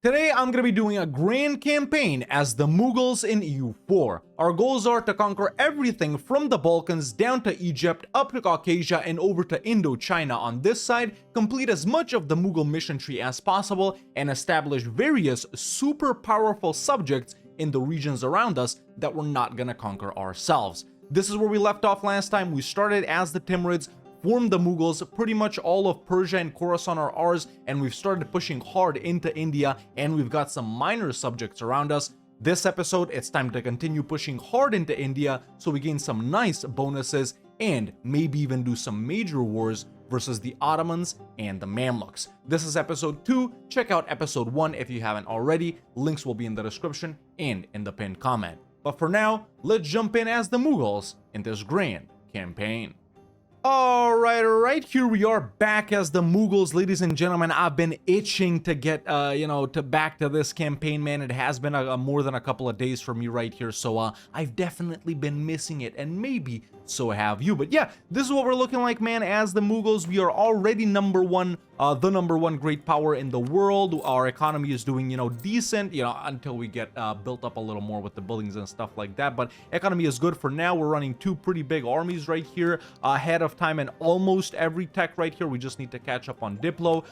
Today, I'm going to be doing a grand campaign as the Mughals in EU4. Our goals are to conquer everything from the Balkans down to Egypt, up to Caucasia, and over to Indochina on this side, complete as much of the Mughal mission tree as possible, and establish various super powerful subjects in the regions around us that we're not going to conquer ourselves. This is where we left off last time. We started as the Timurids, formed the Mughals, pretty much all of Persia and Khorasan are ours, and we've started pushing hard into India, and we've got some minor subjects around us. This episode, it's time to continue pushing hard into India so we gain some nice bonuses and maybe even do some major wars versus the Ottomans and the Mamluks. This is episode 2. Check out episode 1 if you haven't already. Links will be in the description and in the pinned comment. But for now, let's jump in as the Mughals in this grand campaign. Alright, here we are back as the Mughals, ladies and gentlemen. I've been itching to get, back to this campaign, man. It has been more than a couple of days for me right here, so I've definitely been missing it, and maybe so have you. But yeah, this is what we're looking like, man, as the Mughals. We are already the number one great power in the world. Our economy is doing, decent, until we get built up a little more with the buildings and stuff like that. But economy is good for now. We're running 2 pretty big armies right here, ahead of time in almost every tech right here. We just need to catch up on Diplo.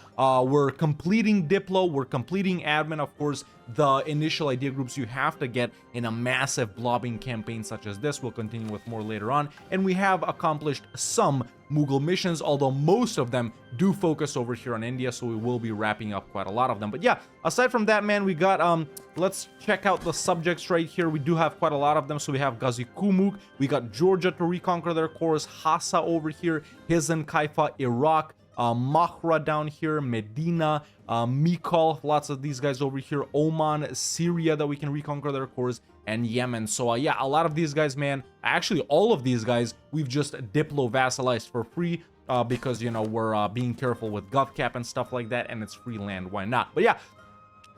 We're completing Diplo. We're completing admin, of course. The initial idea groups you have to get in a massive blobbing campaign such as this. We'll continue with more later on. And we have accomplished some Mughal missions, although most of them do focus over here on India, so we will be wrapping up quite a lot of them. But yeah, aside from that, man, we got let's check out the subjects right here. We do have quite a lot of them. So we have Gazikumuk, we got Georgia to reconquer their cores, Hassa over here, Hizan, Kaifa, Iraq, Mahra down here, Medina, Mikal, lots of these guys over here, Oman, Syria that we can reconquer their cores, and Yemen. So yeah, a lot of these guys, man, actually all of these guys, we've just Diplo vassalized for free, because, we're being careful with GovCap and stuff like that, and it's free land, why not? But yeah,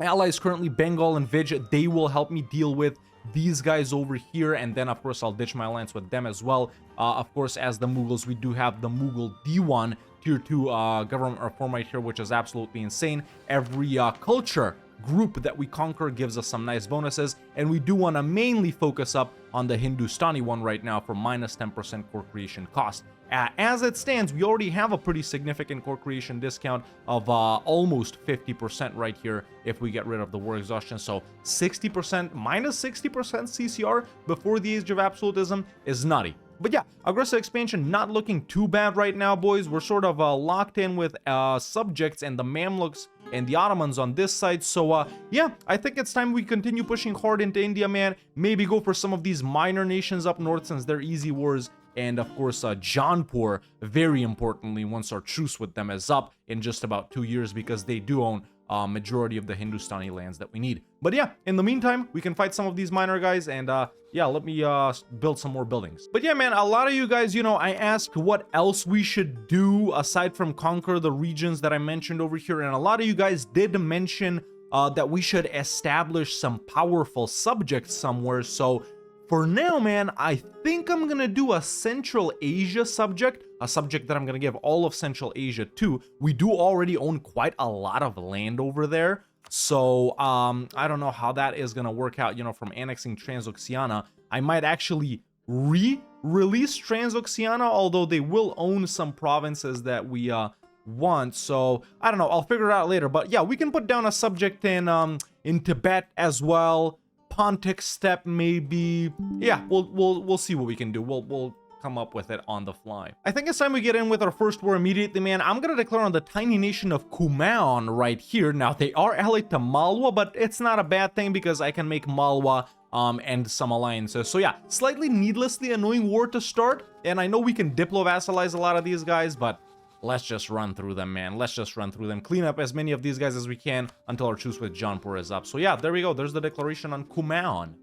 allies currently Bengal and Vij, they will help me deal with these guys over here, and then of course I'll ditch my alliance with them as well. Of course, as the Mughals, we do have the Mughal D1 tier 2 government reform right here, which is absolutely insane. Every culture group that we conquer gives us some nice bonuses, and we do want to mainly focus up on the Hindustani one right now for minus 10% core creation cost. As it stands, we already have a pretty significant core creation discount of almost 50% right here if we get rid of the war exhaustion. So 60%, minus 60% CCR before the age of absolutism is nutty. But yeah, aggressive expansion not looking too bad right now, boys. We're sort of locked in with subjects and the Mamluks and the Ottomans on this side. So yeah, I think it's time we continue pushing hard into India, man. Maybe go for some of these minor nations up north since they're easy wars. And of course, Jaunpur, very importantly, once our truce with them is up in just about 2 years, because they do own majority of the Hindustani lands that we need. But yeah, in the meantime, we can fight some of these minor guys, and yeah, let me build some more buildings. But yeah, man, a lot of you guys, I asked what else we should do aside from conquer the regions that I mentioned over here, and a lot of you guys did mention that we should establish some powerful subjects somewhere. So for now, man, I think I'm gonna do a Central Asia subject, a subject that I'm gonna give all of Central Asia to. We do already own quite a lot of land over there, so I don't know how that is gonna work out, from annexing Transoxiana. I might actually release Transoxiana, although they will own some provinces that we want, so I don't know, I'll figure it out later. But yeah, we can put down a subject in Tibet as well. Pontic steppe, maybe. Yeah, we'll see what we can do. We'll come up with it on the fly. I think it's time we get in with our first war immediately, man. I'm gonna declare on the tiny nation of Kumaon right here. Now, they are allied to Malwa, but it's not a bad thing because I can make Malwa and some alliances. So yeah, slightly needlessly annoying war to start, and I know we can Diplo vassalize a lot of these guys, but let's just run through them, man. Let's just run through them. Clean up as many of these guys as we can until our truce with Jaunpur is up. So yeah, there we go. There's the declaration on Kumaon.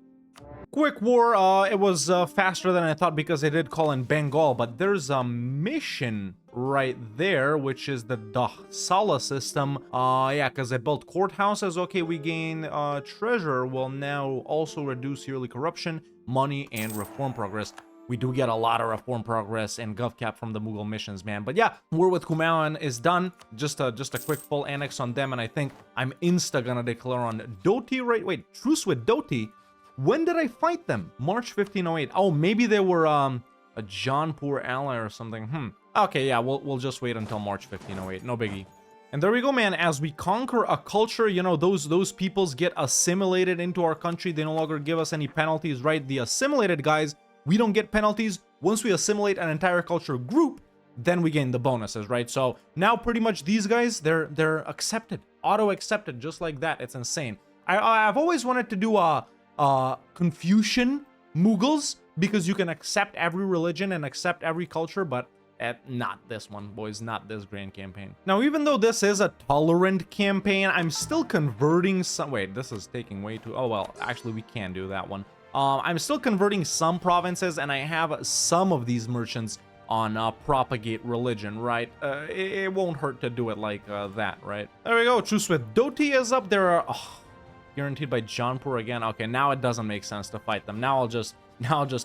Quick war. It was faster than I thought because I did call in Bengal, but there's a mission right there, which is the Dahsala system. Yeah, because I built courthouses. Okay, we gain treasure will now also reduce yearly corruption, money, and reform progress. we do get a lot of reform progress and GovCap from the Mughal missions, man. But yeah, war with Kumaon is done. Just a quick full annex on them, and I think I'm gonna declare on Doti, right? Wait, truce with Doti. When did I fight them? March 1508. Oh, maybe they were a Jaunpur ally or something. Okay, yeah, we'll just wait until March 1508. No biggie. And there we go, man. As we conquer a culture, you know, those peoples get assimilated into our country. They no longer give us any penalties, right? The assimilated guys, we don't get penalties. Once we assimilate an entire culture group, then we gain the bonuses, right? So now pretty much these guys, they're accepted, auto-accepted, just like that. It's insane. I've always wanted to do a Confucian Mughals, because you can accept every religion and accept every culture, but not this one, boys, not this grand campaign. Now, even though this is a tolerant campaign, I'm still converting some... Wait, this is taking way too... Oh, well, actually, we can do that one. I'm still converting some provinces, and I have some of these merchants on propagate religion, right? It won't hurt to do it like that, right? There we go. Truce with Doti is up. There are... Oh, guaranteed by Jaunpur again. Okay, now it doesn't make sense to fight them. Now I'll just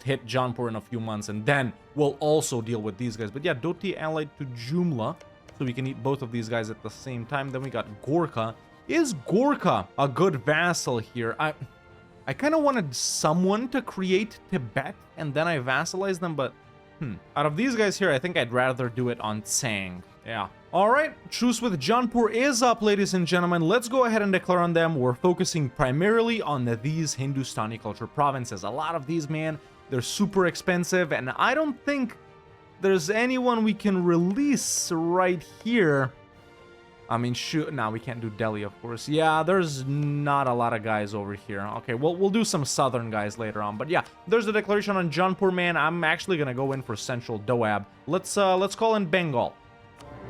hit Jaunpur in a few months, and then we'll also deal with these guys. But yeah, Doti allied to Jumla, so we can eat both of these guys at the same time. Then we got Gorkha. Is Gorkha a good vassal here? I kind of wanted someone to create Tibet, and then I vassalize them, but out of these guys here, I think I'd rather do it on Tsang. Yeah. Alright, truce with Jaunpur is up, ladies and gentlemen. Let's go ahead and declare on them. We're focusing primarily on these Hindustani culture provinces. A lot of these, man, they're super expensive, and I don't think there's anyone we can release right here. I mean, shoot, no, we can't do Delhi, of course. Yeah, there's not a lot of guys over here. Okay, we'll do some southern guys later on. But yeah, there's the declaration on Jaunpur, man. I'm actually gonna go in for central Doab. Let's call in Bengal.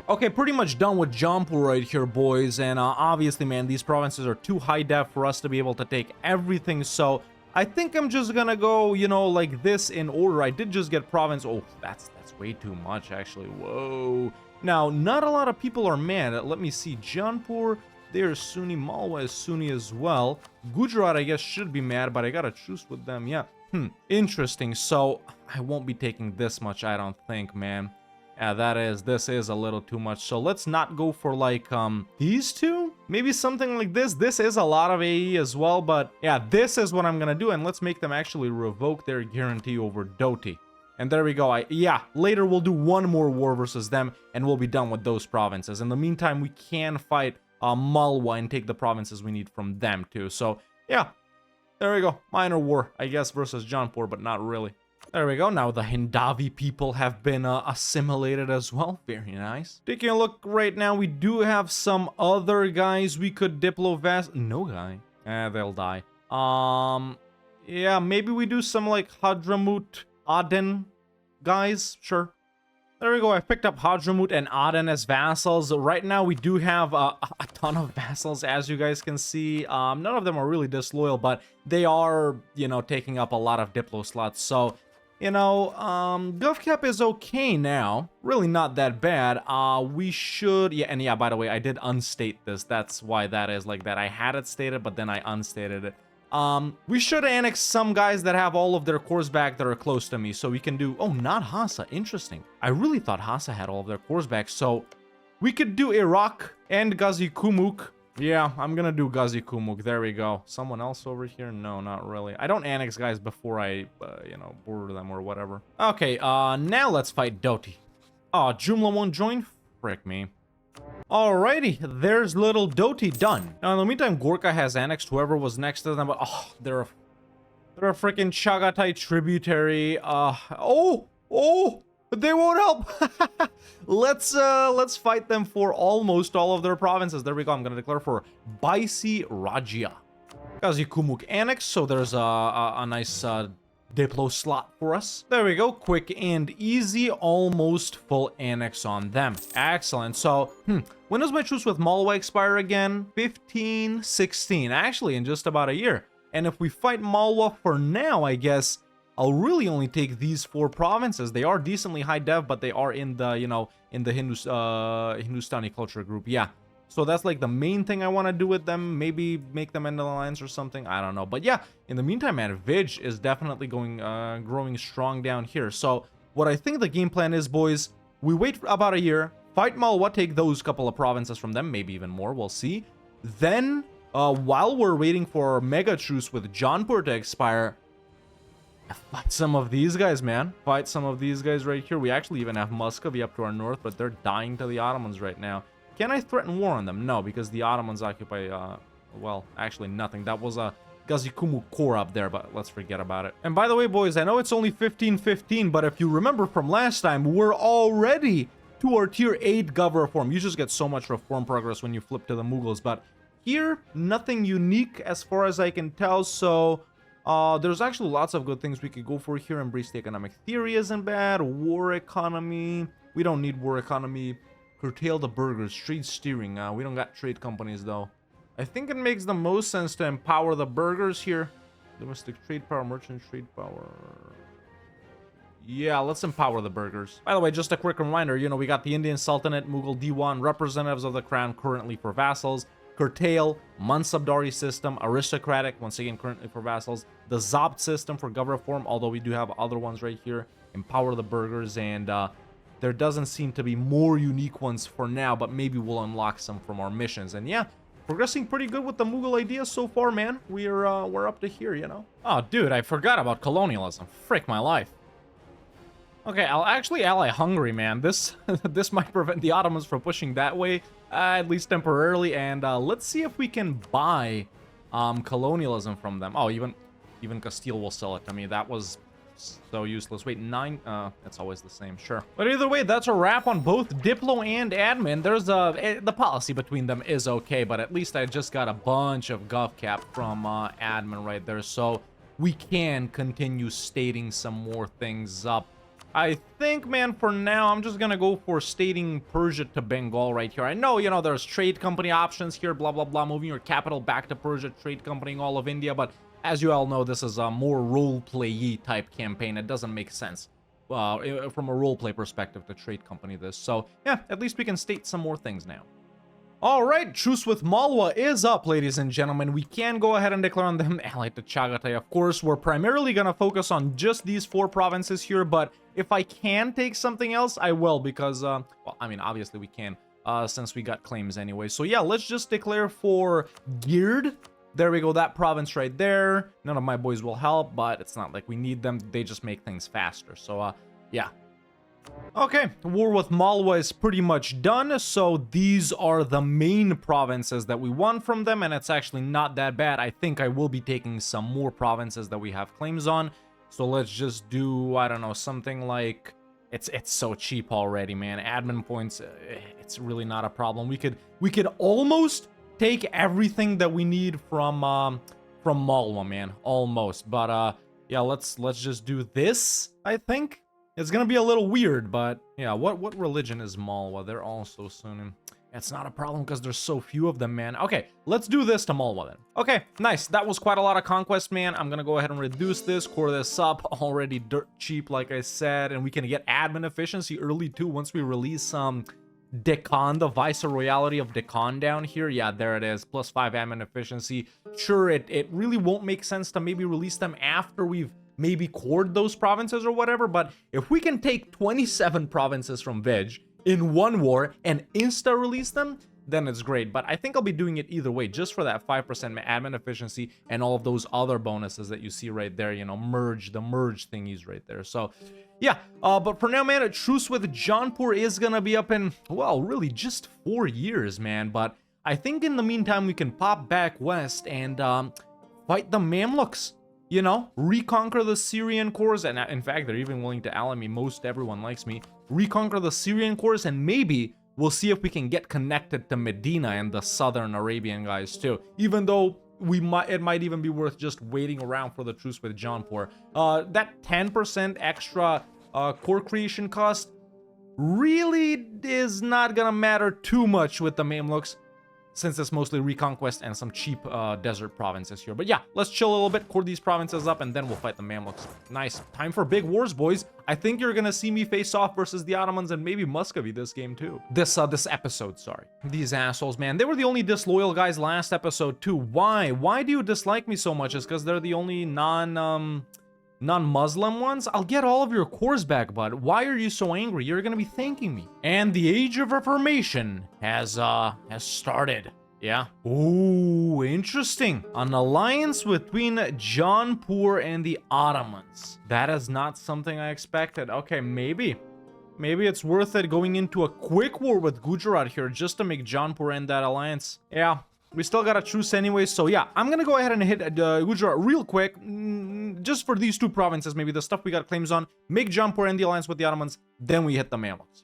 Okay, pretty much done with Jaunpur right here, boys. And obviously, man, these provinces are too high def for us to be able to take everything. So I think I'm just gonna go, you know, like this in order. I did just get province. Oh, that's way too much, actually. Whoa. Now, not a lot of people are mad. Let me see. Jaunpur, they're Sunni. Malwa is Sunni as well. Gujarat, I guess, should be mad, but I got to truce with them. Yeah. Interesting. So I won't be taking this much, I don't think, man. Yeah, this is a little too much. So let's not go for like these two. Maybe something like this. This is a lot of AE as well, but yeah, this is what I'm gonna do, and let's make them actually revoke their guarantee over Doti. And there we go. Yeah, later we'll do one more war versus them, and we'll be done with those provinces. In the meantime, we can fight Malwa and take the provinces we need from them too. So yeah, there we go. Minor war, I guess, versus Jaunpur, but not really. There we go. Now the Hindavi people have been assimilated as well. Very nice. Taking a look right now, we do have some other guys we could diplo-vass. No guy. They'll die. Yeah, maybe we do some like Hadramut, Aden guys. Sure. There we go. I picked up Hadramut and Aden as vassals. Right now, we do have a ton of vassals, as you guys can see. None of them are really disloyal, but they are, you know, taking up a lot of diplo slots. So, you know, GovCap is okay now. Really not that bad. We should... Yeah, and yeah, by the way, I did unstate this. That's why that is like that. I had it stated, but then I unstated it. We should annex some guys that have all of their cores back that are close to me, so we can do... Oh, not Hassa. Interesting. I really thought Hassa had all of their cores back, so we could do Iraq and Ghazi Kumuk. Yeah, I'm gonna do Ghazi Kumuk. There we go. Someone else over here? No, not really. I don't annex guys before I, you know, border them or whatever. Okay, now let's fight Doti. Oh, Jumla won't join? Frick me. Alrighty, there's little Doti done. Now, in the meantime, Gorkha has annexed whoever was next to them, but oh, they're a freaking Chagatai tributary. They won't help. Let's fight them for almost all of their provinces. There we go. I'm gonna declare for Baisi Rajya. Ghazi Kumuk annex, so there's a nice diplo slot for us. There we go. Quick and easy. Almost full annex on them. Excellent. So, when does my truce with Malwa expire again? 1516. Actually, in just about a year. And if we fight Malwa for now, I guess I'll really only take these 4 provinces. They are decently high dev, but they are in the, you know, in the Hindustani culture group. Yeah. So that's like the main thing I want to do with them. Maybe make them end alliance or something. I don't know. But yeah, in the meantime, man, Vij is definitely growing strong down here. So what I think the game plan is, boys, we wait for about a year, fight Malwa, take those couple of provinces from them, maybe even more, we'll see. Then, while we're waiting for Mega Truce with Jaunpur to expire, fight some of these guys, man. Fight some of these guys right here. We actually even have Muscovy up to our north, but they're dying to the Ottomans right now. Can I threaten war on them? No, because the Ottomans occupy, well, actually nothing. That was a Gazikumu core up there, but let's forget about it. And by the way, boys, I know it's only 15-15, but if you remember from last time, we're already to our tier 8 gov reform. You just get so much reform progress when you flip to the Mughals, but here, nothing unique as far as I can tell, so there's actually lots of good things we could go for here. Embrace the economic theory isn't bad. War economy, we don't need war economy. Curtail the burghers, trade steering. We don't got trade companies though. I think it makes the most sense to empower the burghers here. Domestic trade power, merchant trade power. Yeah, let's empower the burghers. By the way, just a quick reminder, you know, we got the Indian Sultanate, Mughal Diwan, representatives of the crown currently for vassals. Curtail, Mansabdari system, aristocratic, once again currently for vassals. The Zabt system for gov reform, although we do have other ones right here. Empower the burghers, and there doesn't seem to be more unique ones for now, but maybe we'll unlock some from our missions. And yeah, progressing pretty good with the Mughal ideas so far, man. We're up to here, you know. Oh, dude, I forgot about colonialism. Frick my life. Okay, I'll actually ally Hungary, man. This this might prevent the Ottomans from pushing that way, at least temporarily. And let's see if we can buy colonialism from them. Oh, even Castile will sell it to me. That was so useless. Wait, 9? That's always the same, sure. But either way, that's a wrap on both Diplo and Admin. There's the policy between them is okay, but at least I just got a bunch of gov cap from Admin right there, so we can continue stating some more things up. I think, man, for now, I'm just gonna go for stating Persia to Bengal right here. I know, you know, there's trade company options here, blah, blah, blah, moving your capital back to Persia, trade companying all of India, but as you all know, this is a more role-play-y type campaign. It doesn't make sense from a role-play perspective to trade company this. So, yeah, at least we can state some more things now. All right, truce with Malwa is up, ladies and gentlemen. We can go ahead and declare on them allied to Chagatai. Of course, we're primarily going to focus on just these 4 provinces here, but if I can take something else, I will, because, well, I mean, obviously we can, since we got claims anyway. So, yeah, let's just declare for Gird. There we go, that province right there. None of my boys will help, but it's not like we need them. They just make things faster. So, yeah. Okay, war with Malwa is pretty much done, so these are the main provinces that we won from them, and it's actually not that bad. I think I will be taking some more provinces that we have claims on, so let's just do, I don't know, something like... It's so cheap already, man. Admin points, it's really not a problem. We could almost take everything that we need from Malwa, man. Almost, but yeah, let's just do this, I think. It's gonna be a little weird, but yeah, what religion is Malwa? They're all so Sunni. It's not a problem because there's so few of them, man. Okay, let's do this to Malwa then. Okay, nice. That was quite a lot of conquest, man. I'm gonna go ahead and reduce this, core this up. Already dirt cheap, like I said, and we can get admin efficiency early too once we release some Deccan, the Viceroyalty of Deccan down here. Yeah, there it is. +5 admin efficiency. Sure, it really won't make sense to maybe release them after we've maybe cored those provinces or whatever, but if we can take 27 provinces from Vij in one war and insta-release them, then it's great. But I think I'll be doing it either way, just for that 5% admin efficiency and all of those other bonuses that you see right there, you know, the merge thingies right there. So, yeah, but for now, man, a truce with Jaunpur is gonna be up in, well, really just 4 years, man. But I think in the meantime, we can pop back west and fight the Mamluks. You know, reconquer the Syrian cores, and in fact, they're even willing to ally me. Most everyone likes me. Reconquer the Syrian cores, and maybe we'll see if we can get connected to Medina and the southern Arabian guys too. Even though it might even be worth just waiting around for the truce with Jaunpur. That 10% extra core creation cost really is not gonna matter too much with the Mamluks. since it's mostly reconquest and some cheap desert provinces here. But yeah, let's chill a little bit, core these provinces up, and then we'll fight the Mamluks. Nice. Time for big wars, boys. I think you're gonna see me face off versus the Ottomans and maybe Muscovy this game too. This episode, sorry. These assholes, man. They were the only disloyal guys last episode too. Why? Why do you dislike me so much? Is because they're the only non-Muslim ones? I'll get all of your cores back, bud. Why are you so angry? You're gonna be thanking me. And the Age of Reformation has started. Yeah. Ooh, interesting. An alliance between Jaunpur and the Ottomans. That is not something I expected. Okay, maybe. Maybe it's worth it going into a quick war with Gujarat here just to make Jaunpur end that alliance. Yeah. We still got a truce anyway, so yeah, I'm gonna go ahead and hit Gujarat real quick, just for these two provinces, maybe the stuff we got claims on, make Jaunpur end the alliance with the Ottomans, then we hit the Mamluks.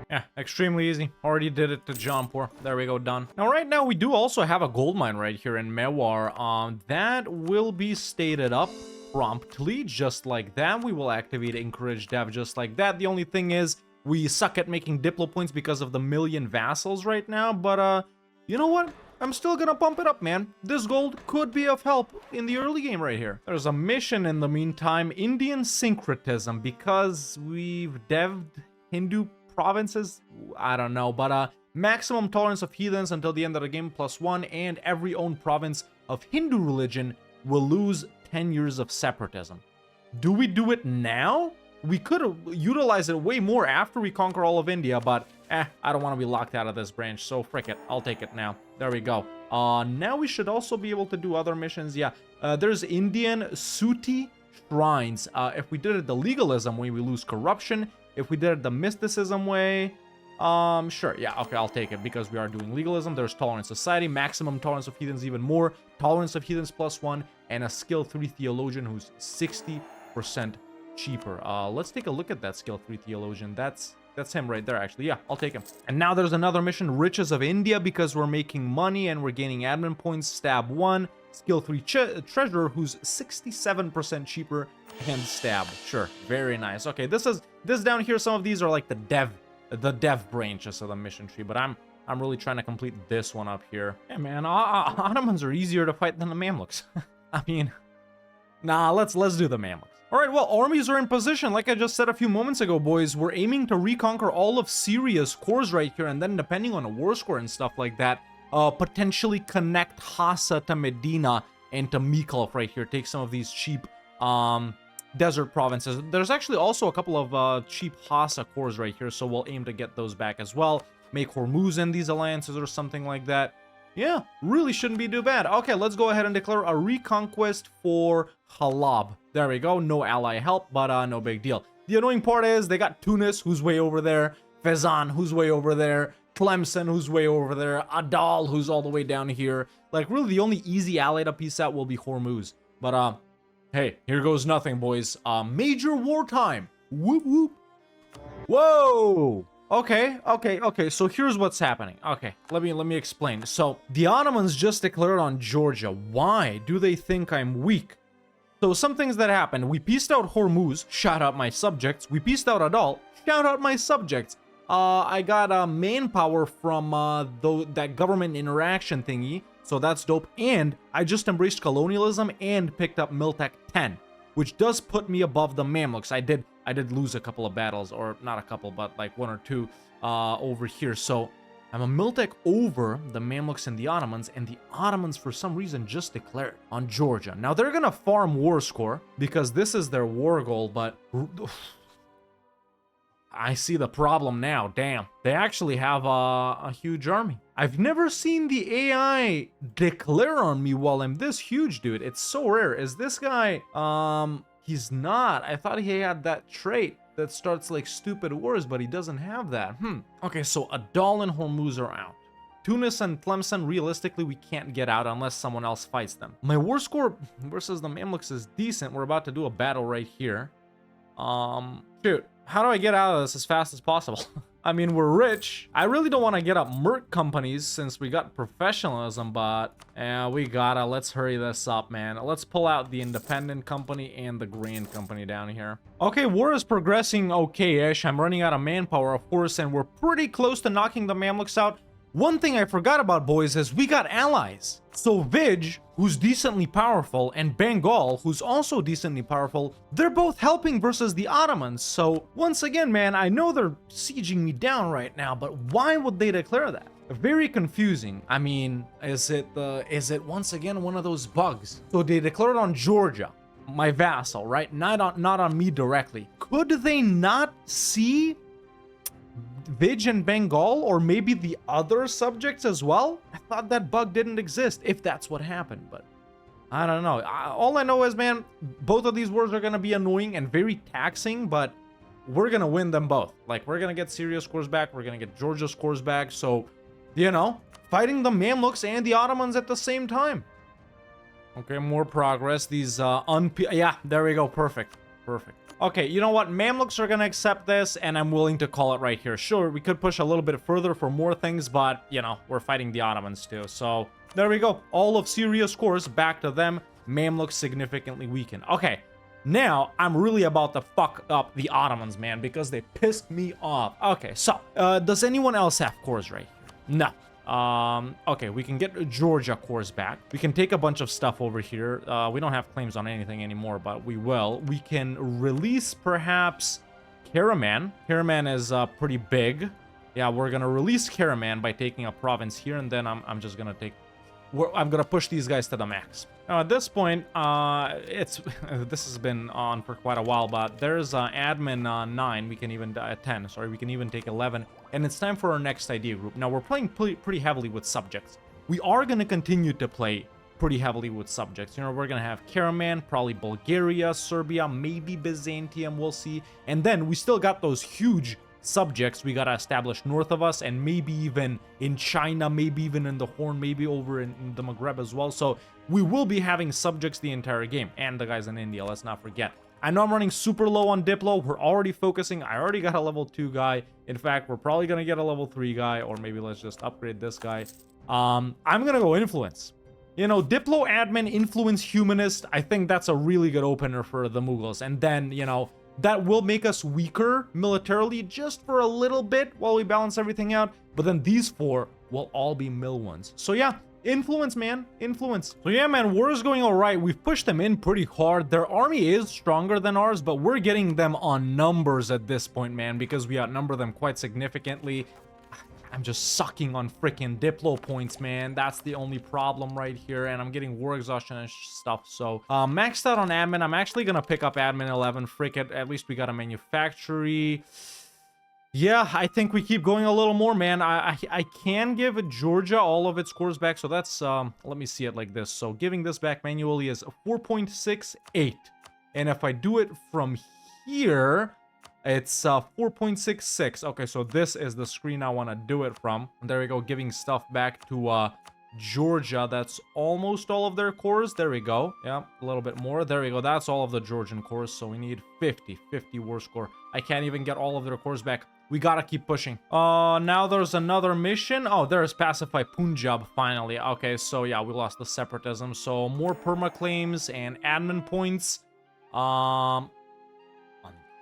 Yeah, extremely easy. Already did it to Jaunpur. There we go, done. Now, right now, we do also have a gold mine right here in Mewar. That will be stated up promptly, just like that. We will activate Encourage Dev just like that. The only thing is, we suck at making Diplo points because of the million vassals right now, but, you know what? I'm still gonna pump it up, man. This gold could be of help in the early game right here. There's a mission in the meantime, Indian syncretism, because we've devved Hindu provinces. I don't know, but maximum tolerance of heathens until the end of the game +1, and every owned province of Hindu religion will lose 10 years of separatism. Do we do it now? We could have utilized it way more after we conquer all of India, but I don't want to be locked out of this branch, so frick it. I'll take it now. There we go. Now we should also be able to do other missions. Yeah, there's Indian Suti shrines. If we did it the legalism way, we lose corruption. If we did it the mysticism way, sure. Yeah, okay, I'll take it because we are doing legalism. There's tolerant society, maximum tolerance of heathens even more, tolerance of heathens +1, and a skill 3 theologian who's 60% cheaper. Let's take a look at that skill 3 theologian. That's him right there, actually. Yeah, I'll take him. And now there's another mission, Riches of India, because we're making money and we're gaining admin points. Stab 1, skill 3 treasurer, who's 67% cheaper, and stab. Sure, very nice. Okay, this down here, some of these are like the dev branches of the mission tree, but I'm really trying to complete this one up here. Yeah, man, Ottomans are easier to fight than the Mamluks. I mean, nah, let's do the Mamluks. All right, well, armies are in position. Like I just said a few moments ago, boys, we're aiming to reconquer all of Syria's cores right here, and then depending on a war score and stuff like that, potentially connect Hassa to Medina and to Mykolaiv right here. Take some of these cheap desert provinces. There's actually also a couple of cheap Hassa cores right here, so we'll aim to get those back as well. Make Hormuz in these alliances or something like that. Yeah, really shouldn't be too bad. Okay, let's go ahead and declare a reconquest for Halab. There we go. No ally help, but no big deal. The annoying part is they got Tunis, who's way over there, Fezzan, who's way over there, Tlemcen, who's way over there, Adal, who's all the way down here. Like, really, the only easy ally to piece out will be Hormuz. But, hey, here goes nothing, boys. Major wartime. Whoop, whoop. Whoa! Okay, so here's what's happening. Okay, let me explain. So, the Ottomans just declared on Georgia. Why do they think I'm weak? So, some things that happened. We pieced out Hormuz, shout out my subjects. We pieced out Adal, shout out my subjects. I got manpower from that government interaction thingy, so that's dope. And I just embraced colonialism and picked up Miltech 10, which does put me above the Mamluks. I did lose a couple of battles, or not a couple, but like 1 or 2 over here. So I'm a Miltech over the Mamluks and the Ottomans, and the Ottomans for some reason just declared on Georgia. Now they're gonna farm war score because this is their war goal, but I see the problem now. Damn, they actually have a huge army. I've never seen the AI declare on me while I'm this huge, dude. It's so rare. Is this guy, he's not. I thought he had that trait that starts like stupid wars, but he doesn't have that. Okay, so Adal and Hormuz are out. Tunis and Tlemcen, realistically, we can't get out unless someone else fights them. My war score versus the Mamluks is decent. We're about to do a battle right here. Shoot. How do I get out of this as fast as possible? I mean, we're rich. I really don't want to get up merc companies since we got professionalism, but we gotta. Let's hurry this up, man. Let's pull out the independent company and the grand company down here. Okay, war is progressing okay-ish. I'm running out of manpower, of course, and we're pretty close to knocking the Mamluks out. one thing I forgot about, boys, is we got allies. So Vij, who's decently powerful, and Bengal, who's also decently powerful, they're both helping versus the Ottomans. So once again, man, I know they're sieging me down right now, but why would they declare that? Very confusing. I mean, is it once again one of those bugs? So they declared on Georgia, my vassal, right? Not on me directly. Could they not see Vij and Bengal, or maybe the other subjects as well? I thought that bug didn't exist, if that's what happened, but I don't know. All I know is, man, both of these wars are gonna be annoying and very taxing, but we're gonna win them both. Like, we're gonna get Syria's cores back, we're gonna get Georgia's cores back, so, you know, fighting the Mamluks and the Ottomans at the same time. Okay, more progress. These, yeah, there we go, perfect, perfect. Okay, you know what? Mamluks are gonna accept this, and I'm willing to call it right here. Sure, we could push a little bit further for more things, but, you know, we're fighting the Ottomans too. So, there we go. All of Syria's cores back to them. Mamluks significantly weakened. Okay, now I'm really about to fuck up the Ottomans, man, because they pissed me off. Okay, so, does anyone else have cores right here? No. Okay, we can get Georgia cores back. We can take a bunch of stuff over here. We don't have claims on anything anymore, but we will. We can release perhaps Karaman. Karaman is pretty big. Yeah, we're gonna release Karaman by taking a province here, and then I'm just gonna take... I'm gonna push these guys to the max. Now, at this point, this has been on for quite a while, but there's admin 9. We can even 10. Sorry, we can even take 11, and it's time for our next idea group. Now, we're playing pretty heavily with subjects. We are gonna continue to play pretty heavily with subjects. You know, we're gonna have Karaman, probably Bulgaria, Serbia, maybe Byzantium. We'll see. And then we still got those huge subjects we gotta establish north of us, and maybe even in China, maybe even in the Horn, maybe over in the Maghreb as well. So we will be having subjects the entire game, and the guys in India, let's not forget. I know I'm running super low on Diplo. We're already focusing. I already got a level 2 guy. In fact, we're probably gonna get a level 3 guy, or maybe let's just upgrade this guy. I'm gonna go influence. You know, Diplo, admin, influence, humanist. I think that's a really good opener for the Mughals. And then, you know, that will make us weaker militarily just for a little bit while we balance everything out. But then these 4 will all be mill ones. So yeah, influence, man. Influence. So yeah, man, war is going all right. We've pushed them in pretty hard. Their army is stronger than ours, but we're getting them on numbers at this point, man, because we outnumber them quite significantly. I'm just sucking on freaking Diplo points, man. That's the only problem right here, and I'm getting war exhaustion and stuff. So, maxed out on admin. I'm actually gonna pick up admin 11. Frick it. At least we got a manufactory. Yeah, I think we keep going a little more, man. I can give Georgia all of its cores back, so that's, let me see it like this. So, giving this back manually is 4.68. And if I do it from here... it's 4.66. Okay, so this is the screen I want to do it from. There we go, giving stuff back to Georgia. That's almost all of their cores. There we go. Yeah, a little bit more. There we go. That's all of the Georgian cores. So we need 50 war score. I can't even get all of their cores back. We gotta keep pushing. Now there's another mission. Oh, there's Pacify Punjab finally. Okay, so yeah, we lost the separatism. So more perma claims and admin points.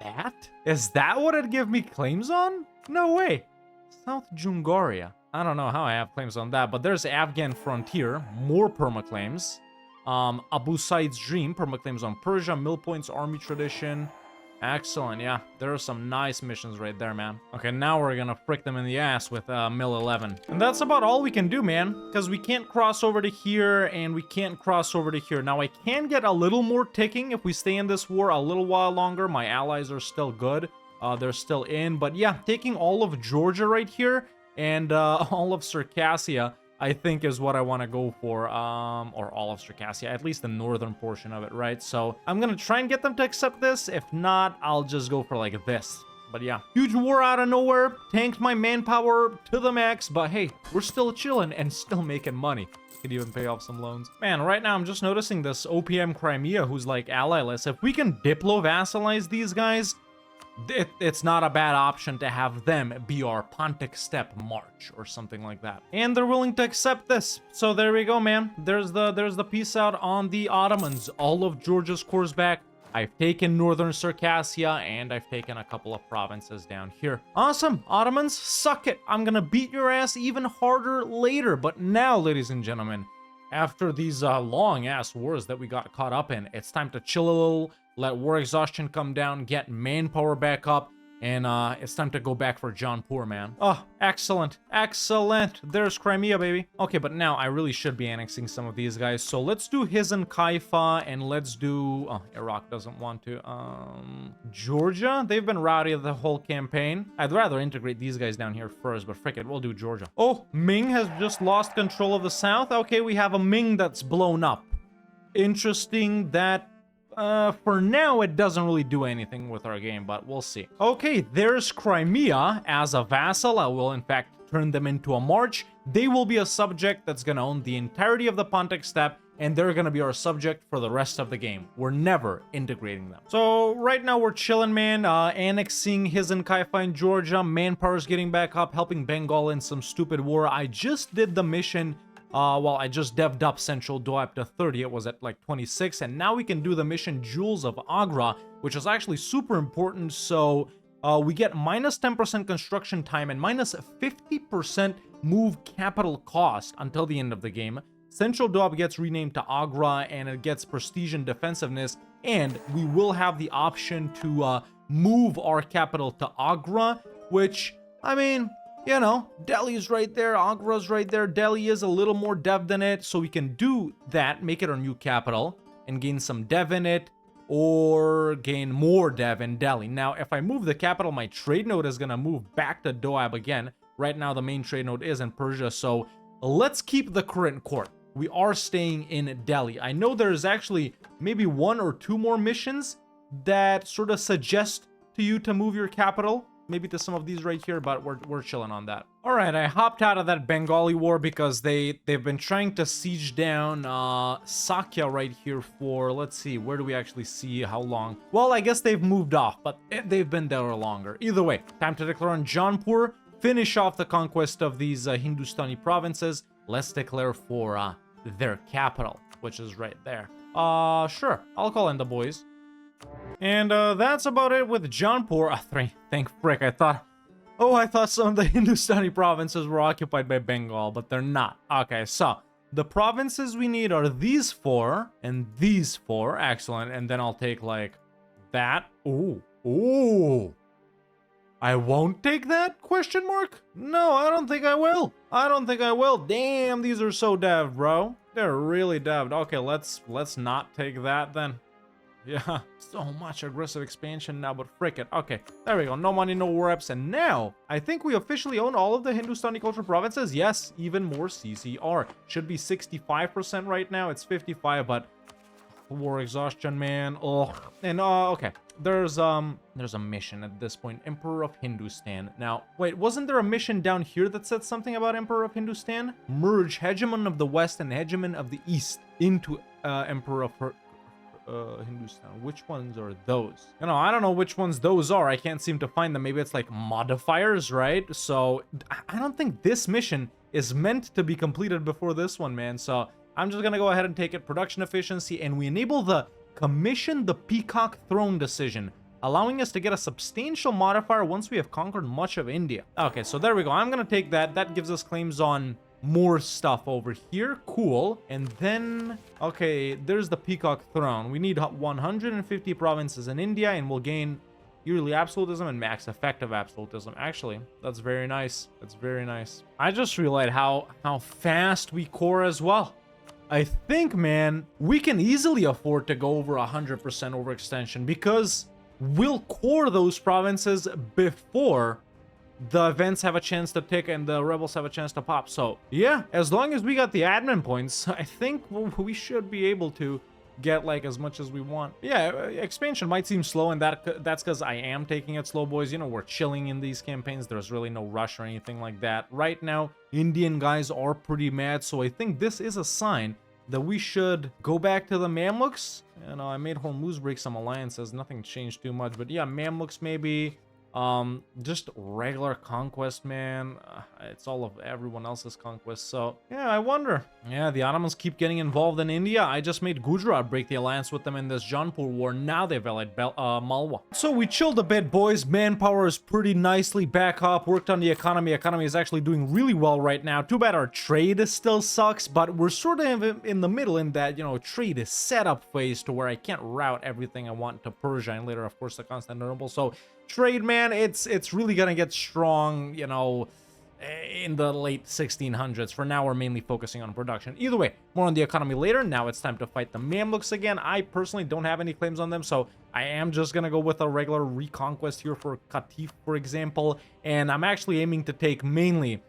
That? Is that what it'd give me claims on? No way. South Jungaria. I don't know how I have claims on that, but there's Afghan Frontier. More permaclaims. Abu Said's Dream. Permaclaims on Persia. Mill Points. Army Tradition. Excellent, yeah. There are some nice missions right there, man. Okay, now we're gonna frick them in the ass with Mill 11. And that's about all we can do, man. Because we can't cross over to here, and we can't cross over to here. Now, I can get a little more ticking if we stay in this war a little while longer. My allies are still good. They're still in. But yeah, taking all of Georgia right here, and all of Circassia, I think is what I want to go for, or all of Circassia, at least the northern portion of it, right? So I'm gonna try and get them to accept this. If not, I'll just go for like this. But yeah, huge war out of nowhere, tanked my manpower to the max, but hey, we're still chilling and still making money. Could even pay off some loans. Man, right now I'm just noticing this OPM Crimea who's like allyless. If we can Diplo vassalize these guys, it's not a bad option to have them be our Pontic Steppe March or something like that. And they're willing to accept this. So there we go, man. There's the peace out on the Ottomans. All of Georgia's cores back. I've taken northern Circassia, and I've taken a couple of provinces down here. Awesome, Ottomans, suck it. I'm gonna beat your ass even harder later. But now, ladies and gentlemen, after these long-ass wars that we got caught up in, it's time to chill a little, let war exhaustion come down, get manpower back up, and it's time to go back for Jaunpur, man. Oh, excellent. Excellent. There's Crimea, baby. Okay, but now I really should be annexing some of these guys. So let's do Hizan Kaifa, and let's do... Oh, Iraq doesn't want to. Georgia? They've been rowdy the whole campaign. I'd rather integrate these guys down here first, but frick it, we'll do Georgia. Oh, Ming has just lost control of the south. Okay, we have a Ming that's blown up. Interesting that... for now, it doesn't really do anything with our game, but we'll see. Okay, there's Crimea as a vassal. I will, in fact, turn them into a march. They will be a subject that's gonna own the entirety of the Pontic Steppe, and they're gonna be our subject for the rest of the game. We're never integrating them. So, right now, we're chilling, man. Annexing Hizan Kaifa in Georgia. Manpower's getting back up, helping Bengal in some stupid war. I just did the mission... well, I just devved up Central Doab to 30. It was at like 26. And now we can do the mission Jewels of Agra, which is actually super important. So we get minus 10% construction time and minus 50% move capital cost until the end of the game. Central Doab gets renamed to Agra, and it gets prestige and defensiveness. And we will have the option to move our capital to Agra, which, I mean... You know, Delhi's right there, Agra's right there. Delhi is a little more dev than it, so we can do that, make it our new capital, and gain some dev in it, or gain more dev in Delhi. Now, if I move the capital, my trade node is going to move back to Doab again. Right now, the main trade node is in Persia, so let's keep the current court. We are staying in Delhi. I know there's actually maybe 1 or 2 more missions that sort of suggest to you to move your capital. Maybe to some of these right here, but we're chilling on that. All right, I hopped out of that Bengali war because they've been trying to siege down Sakya right here for, let's see, where do we actually see how long? Well, I guess they've moved off, but they've been there longer. Either way, time to declare on Jaunpur, finish off the conquest of these Hindustani provinces. Let's declare for their capital, which is right there. Sure, I'll call in the boys. And that's about it with Jaunpur. Thank frick, I thought some of the Hindustani provinces were occupied by Bengal, but they're not. Okay, so the provinces we need are these 4 and these 4. Excellent. And then I'll take like that. Ooh. I won't take that? Question mark? No, I don't think I will. Damn, these are so dev, bro. They're really dev'd. Okay, let's not take that then. Yeah, so much aggressive expansion now, but frick it. Okay, there we go. No money, no war reps. And now, I think we officially own all of the Hindustani cultural provinces. Yes, even more CCR. Should be 65% right now. It's 55, but war exhaustion, man. Oh, and okay. There's a mission at this point. Emperor of Hindustan. Now, wait, wasn't there a mission down here that said something about Emperor of Hindustan? Merge Hegemon of the West and Hegemon of the East into Emperor of Hindustan. Which ones are those? You know, I don't know which ones those are. I can't seem to find them. Maybe it's like modifiers, right? So I don't think this mission is meant to be completed before this one, man. So I'm just gonna go ahead and take it. Production efficiency, and we enable the commission the Peacock Throne decision, allowing us to get a substantial modifier once we have conquered much of India. Okay, so there we go. I'm gonna take that. That gives us claims on more stuff over here. Cool. And then, okay, there's the Peacock Throne. We need 150 provinces in India, and we'll gain yearly absolutism and max effective absolutism. Actually, that's very nice. That's very nice. I just realized how fast we core as well. I think, man, we can easily afford to go over 100% overextension because we'll core those provinces before the events have a chance to tick and the rebels have a chance to pop. So yeah, as long as we got the admin points, I think we should be able to get like as much as we want. Yeah, expansion might seem slow, and that's because I am taking it slow, boys. You know, we're chilling in these campaigns. There's really no rush or anything like that. Right now, Indian guys are pretty mad, so I think this is a sign that we should go back to the Mamluks. You know, I made Hormuz break some alliances. Nothing changed too much, but yeah, Mamluks maybe. Just regular conquest, man. It's all of everyone else's conquest. So yeah, I wonder. Yeah, the Ottomans keep getting involved in India. I just made Gujarat break the alliance with them in this Jaunpur war. Now they've allied Malwa. So we chilled a bit, boys. Manpower is pretty nicely back up. Worked on the economy. Economy is actually doing really well right now. Too bad our trade still sucks, but we're sort of in the middle in that, you know, trade is setup phase to where I can't route everything I want to Persia and later, of course, to Constantinople. So trade, man, it's really gonna get strong, you know, in the late 1600s. For now, we're mainly focusing on production. Either way, more on the economy later. Now it's time to fight the Mamluks again. I personally don't have any claims on them, so I am just gonna go with a regular reconquest here for Qatif, for example. And I'm actually aiming to take mainly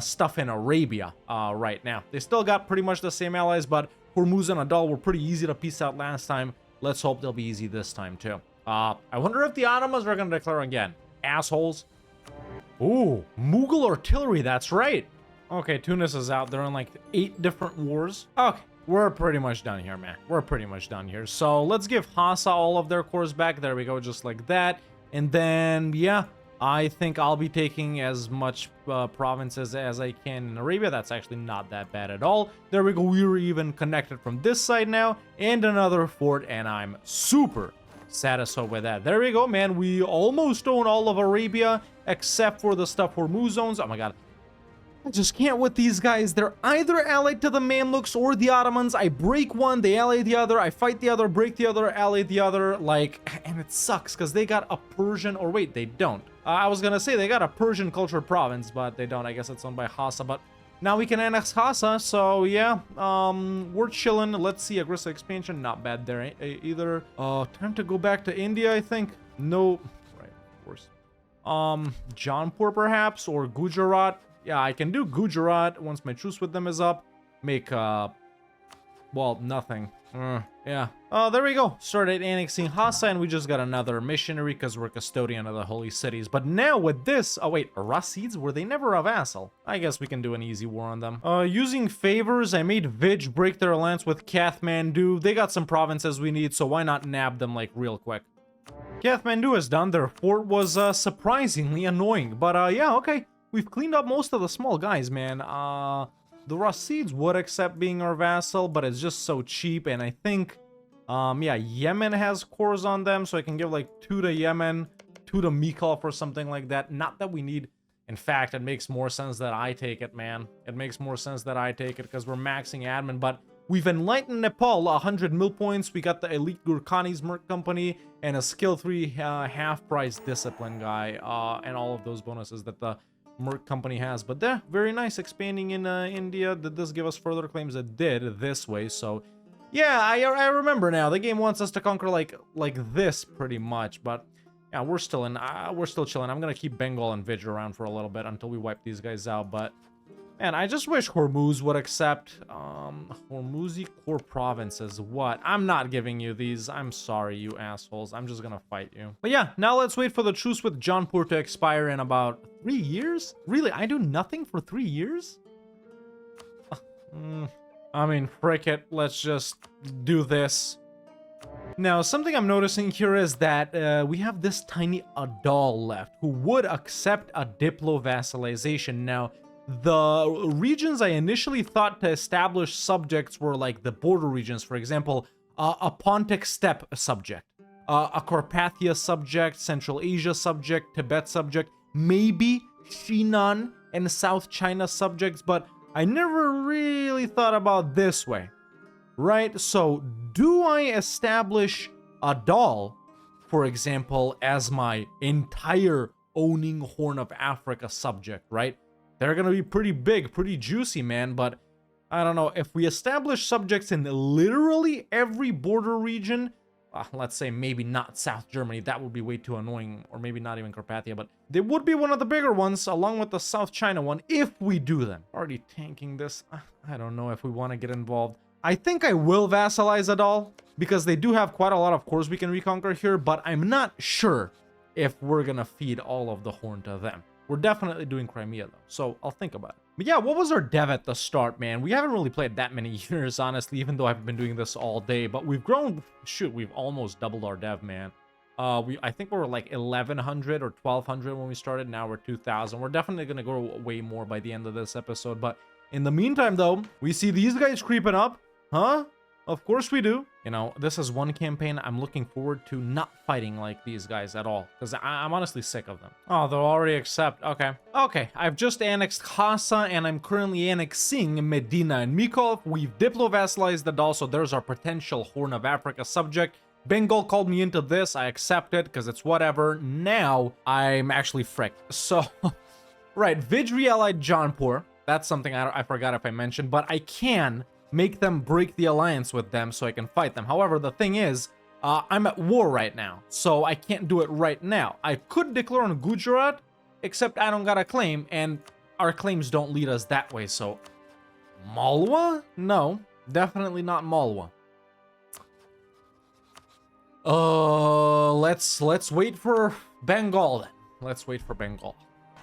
stuff in Arabia right now. They still got pretty much the same allies, but Hormuz and Adal were pretty easy to piece out last time. Let's hope they'll be easy this time too. I wonder if the Ottomans are going to declare again. Assholes. Ooh, Mughal artillery, that's right. Okay, Tunis is out. They're in like 8 different wars. Okay, we're pretty much done here, man. We're pretty much done here. So let's give Hassa all of their cores back. There we go, just like that. And then, yeah, I think I'll be taking as much provinces as I can in Arabia. That's actually not that bad at all. There we go. We're even connected from this side now. And another fort, and I'm super satisfied with that. There we go, man. We almost own all of Arabia, except for the stuff Hormuz owns. Oh my god. I just can't with these guys. They're either allied to the Mamluks or the Ottomans. I break one, they ally the other. I fight the other, break the other, ally the other. Like, and it sucks because they got a Persian, or wait, they don't. I was gonna say they got a Persian cultured province, but they don't. I guess it's owned by Hassa, but now we can annex Hassa, so yeah, we're chilling. Let's see, aggressive expansion, not bad there either. Time to go back to India, I think. No, right, of course. Jaunpur perhaps, or Gujarat. Yeah, I can do Gujarat once my truce with them is up. Make, well, nothing. Yeah. Oh, there we go. Started annexing Hassa, and we just got another missionary because we're custodian of the holy cities. But now with this... Oh, wait. Rasids? Were they never a vassal? I guess we can do an easy war on them. Using favors, I made Vij break their alliance with Kathmandu. They got some provinces we need, so why not nab them, like, real quick? Kathmandu is done. Their fort was, surprisingly annoying. But, yeah, okay. We've cleaned up most of the small guys, man. The Rasids would accept being our vassal, but it's just so cheap, and I think, yeah, Yemen has cores on them, so I can give, like, 2 to Yemen, 2 to Mikal or something like that. Not that we need... In fact, it makes more sense that I take it, man. It makes more sense that I take it, because we're maxing admin, but we've enlightened Nepal 100 mil points. We got the elite Gurkhani's Merc Company, and a skill 3 half-price discipline guy, and all of those bonuses that the Merc Company has. But yeah, very nice. Expanding in India. Did this give us further claims? It did this way. So yeah, I remember now. The game wants us to conquer like this pretty much. But yeah, we're still chilling. I'm gonna keep Bengal and Vij around for a little bit until we wipe these guys out. But man, I just wish Hormuz would accept Hormuzi core provinces. What? I'm not giving you these. I'm sorry, you assholes. I'm just gonna fight you. But yeah, now let's wait for the truce with Jaunpur to expire in about 3 years? Really? I do nothing for 3 years? I mean, frick it. Let's just do this. Now, something I'm noticing here is that we have this tiny Adal left who would accept a diplo-vassalization. Now, the regions I initially thought to establish subjects were like the border regions, for example, a Pontic steppe subject, a Carpathia subject, Central Asia subject, Tibet subject, maybe Shinan and South China subjects, but I never really thought about this way, right? So do I establish Adal, for example, as my entire owning Horn of Africa subject, right? They're gonna be pretty big, pretty juicy, man, but I don't know. If we establish subjects in literally every border region, let's say maybe not South Germany, that would be way too annoying, or maybe not even Carpathia, but they would be one of the bigger ones, along with the South China one, if we do them. Already tanking this. I don't know if we want to get involved. I think I will vassalize Adal, because they do have quite a lot of cores we can reconquer here, but I'm not sure if we're gonna feed all of the Horn to them. We're definitely doing Crimea, though, so I'll think about it. But yeah, what was our dev at the start, man? We haven't really played that many years, honestly, even though I've been doing this all day. But we've grown... Shoot, we've almost doubled our dev, man. I think we were like 1100 or 1200 when we started. Now we're 2000. We're definitely gonna grow way more by the end of this episode. But in the meantime, though, we see these guys creeping up. Huh? Of course we do. You know, this is one campaign I'm looking forward to not fighting like these guys at all, because I'm honestly sick of them. Oh, they'll already accept. Okay. Okay, I've just annexed Khasa, and I'm currently annexing Medina and Mikov. We've diplo-vassalized the Dal, so there's our potential Horn of Africa subject. Bengal called me into this. I accept it, because it's whatever. Now, I'm actually fricked. So, right, Vij re-allied Jaunpur. That's something I forgot if I mentioned, but I can make them break the alliance with them so I can fight them. However, the thing is, I'm at war right now, so I can't do it right now. I could declare on Gujarat, except I don't got a claim, and our claims don't lead us that way, so... Malwa? No, definitely not Malwa. Let's wait for Bengal then. Let's wait for Bengal.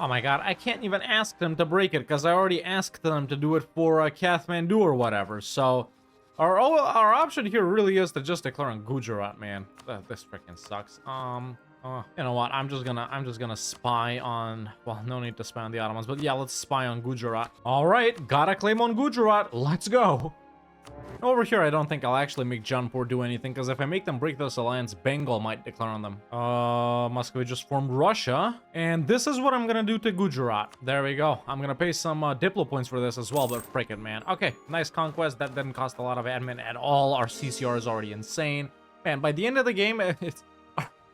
Oh my god, I can't even ask them to break it, because I already asked them to do it for Kathmandu or whatever, so... Our option here really is to just declare on Gujarat, man. This freaking sucks. You know what, I'm just gonna spy on... Well, no need to spy on the Ottomans, but yeah, let's spy on Gujarat. Alright, gotta claim on Gujarat, let's go! Over here, I don't think I'll actually make Jaunpur do anything, because if I make them break this alliance, Bengal might declare on them. Muscovy just formed Russia, and this is what I'm gonna do to Gujarat. There we go. I'm gonna pay some Diplo points for this as well, but frick it, man. Okay, nice conquest. That didn't cost a lot of admin at all. Our CCR is already insane. Man, by the end of the game,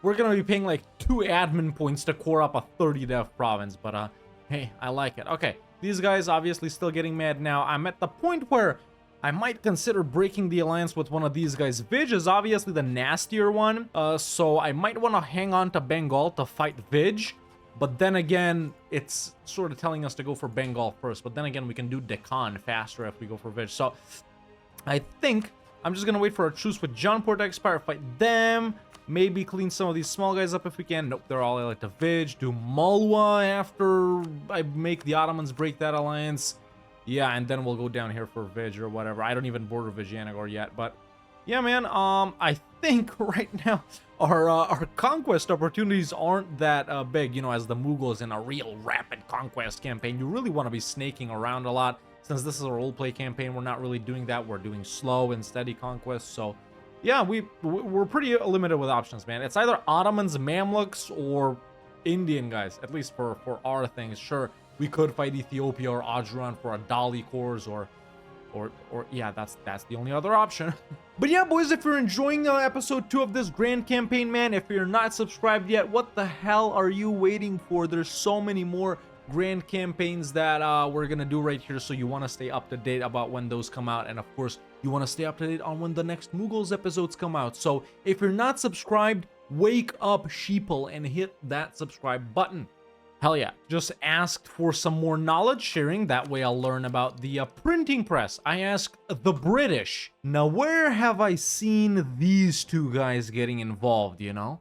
we're gonna be paying like 2 admin points to core up a 30 dev province, but hey, I like it. Okay, these guys obviously still getting mad now. I'm at the point where I might consider breaking the alliance with one of these guys. Vij is obviously the nastier one, so I might want to hang on to Bengal to fight Vij. But then again, it's sort of telling us to go for Bengal first. But then again, we can do Deccan faster if we go for Vij. So I think I'm just going to wait for a truce with Jaunpur to expire, fight them. Maybe clean some of these small guys up if we can. Nope, they're all allied to Vij. Do Malwa after I make the Ottomans break that alliance. Yeah, and then we'll go down here for Vij or whatever. I don't even border Vijayanagor yet, but yeah, man. I think right now our conquest opportunities aren't that big. You know, as the Mughals in a real rapid conquest campaign, you really want to be snaking around a lot. Since this is a roleplay campaign, we're not really doing that. We're doing slow and steady conquest. So yeah, we're pretty limited with options, man. It's either Ottomans, Mamluks, or Indian guys. At least for our things, sure. We could fight Ethiopia or Ajuran for a Dali cores or yeah, that's the only other option. But yeah, boys, if you're enjoying episode 2 of this grand campaign, man, if you're not subscribed yet, what the hell are you waiting for? There's so many more grand campaigns that we're gonna do right here, so you want to stay up to date about when those come out, and of course, you want to stay up to date on when the next Mughals episodes come out. So if you're not subscribed, wake up, sheeple, and hit that subscribe button. Hell yeah. Just asked for some more knowledge sharing. That way I'll learn about the printing press. I asked the British. Now, where have I seen these two guys getting involved, you know?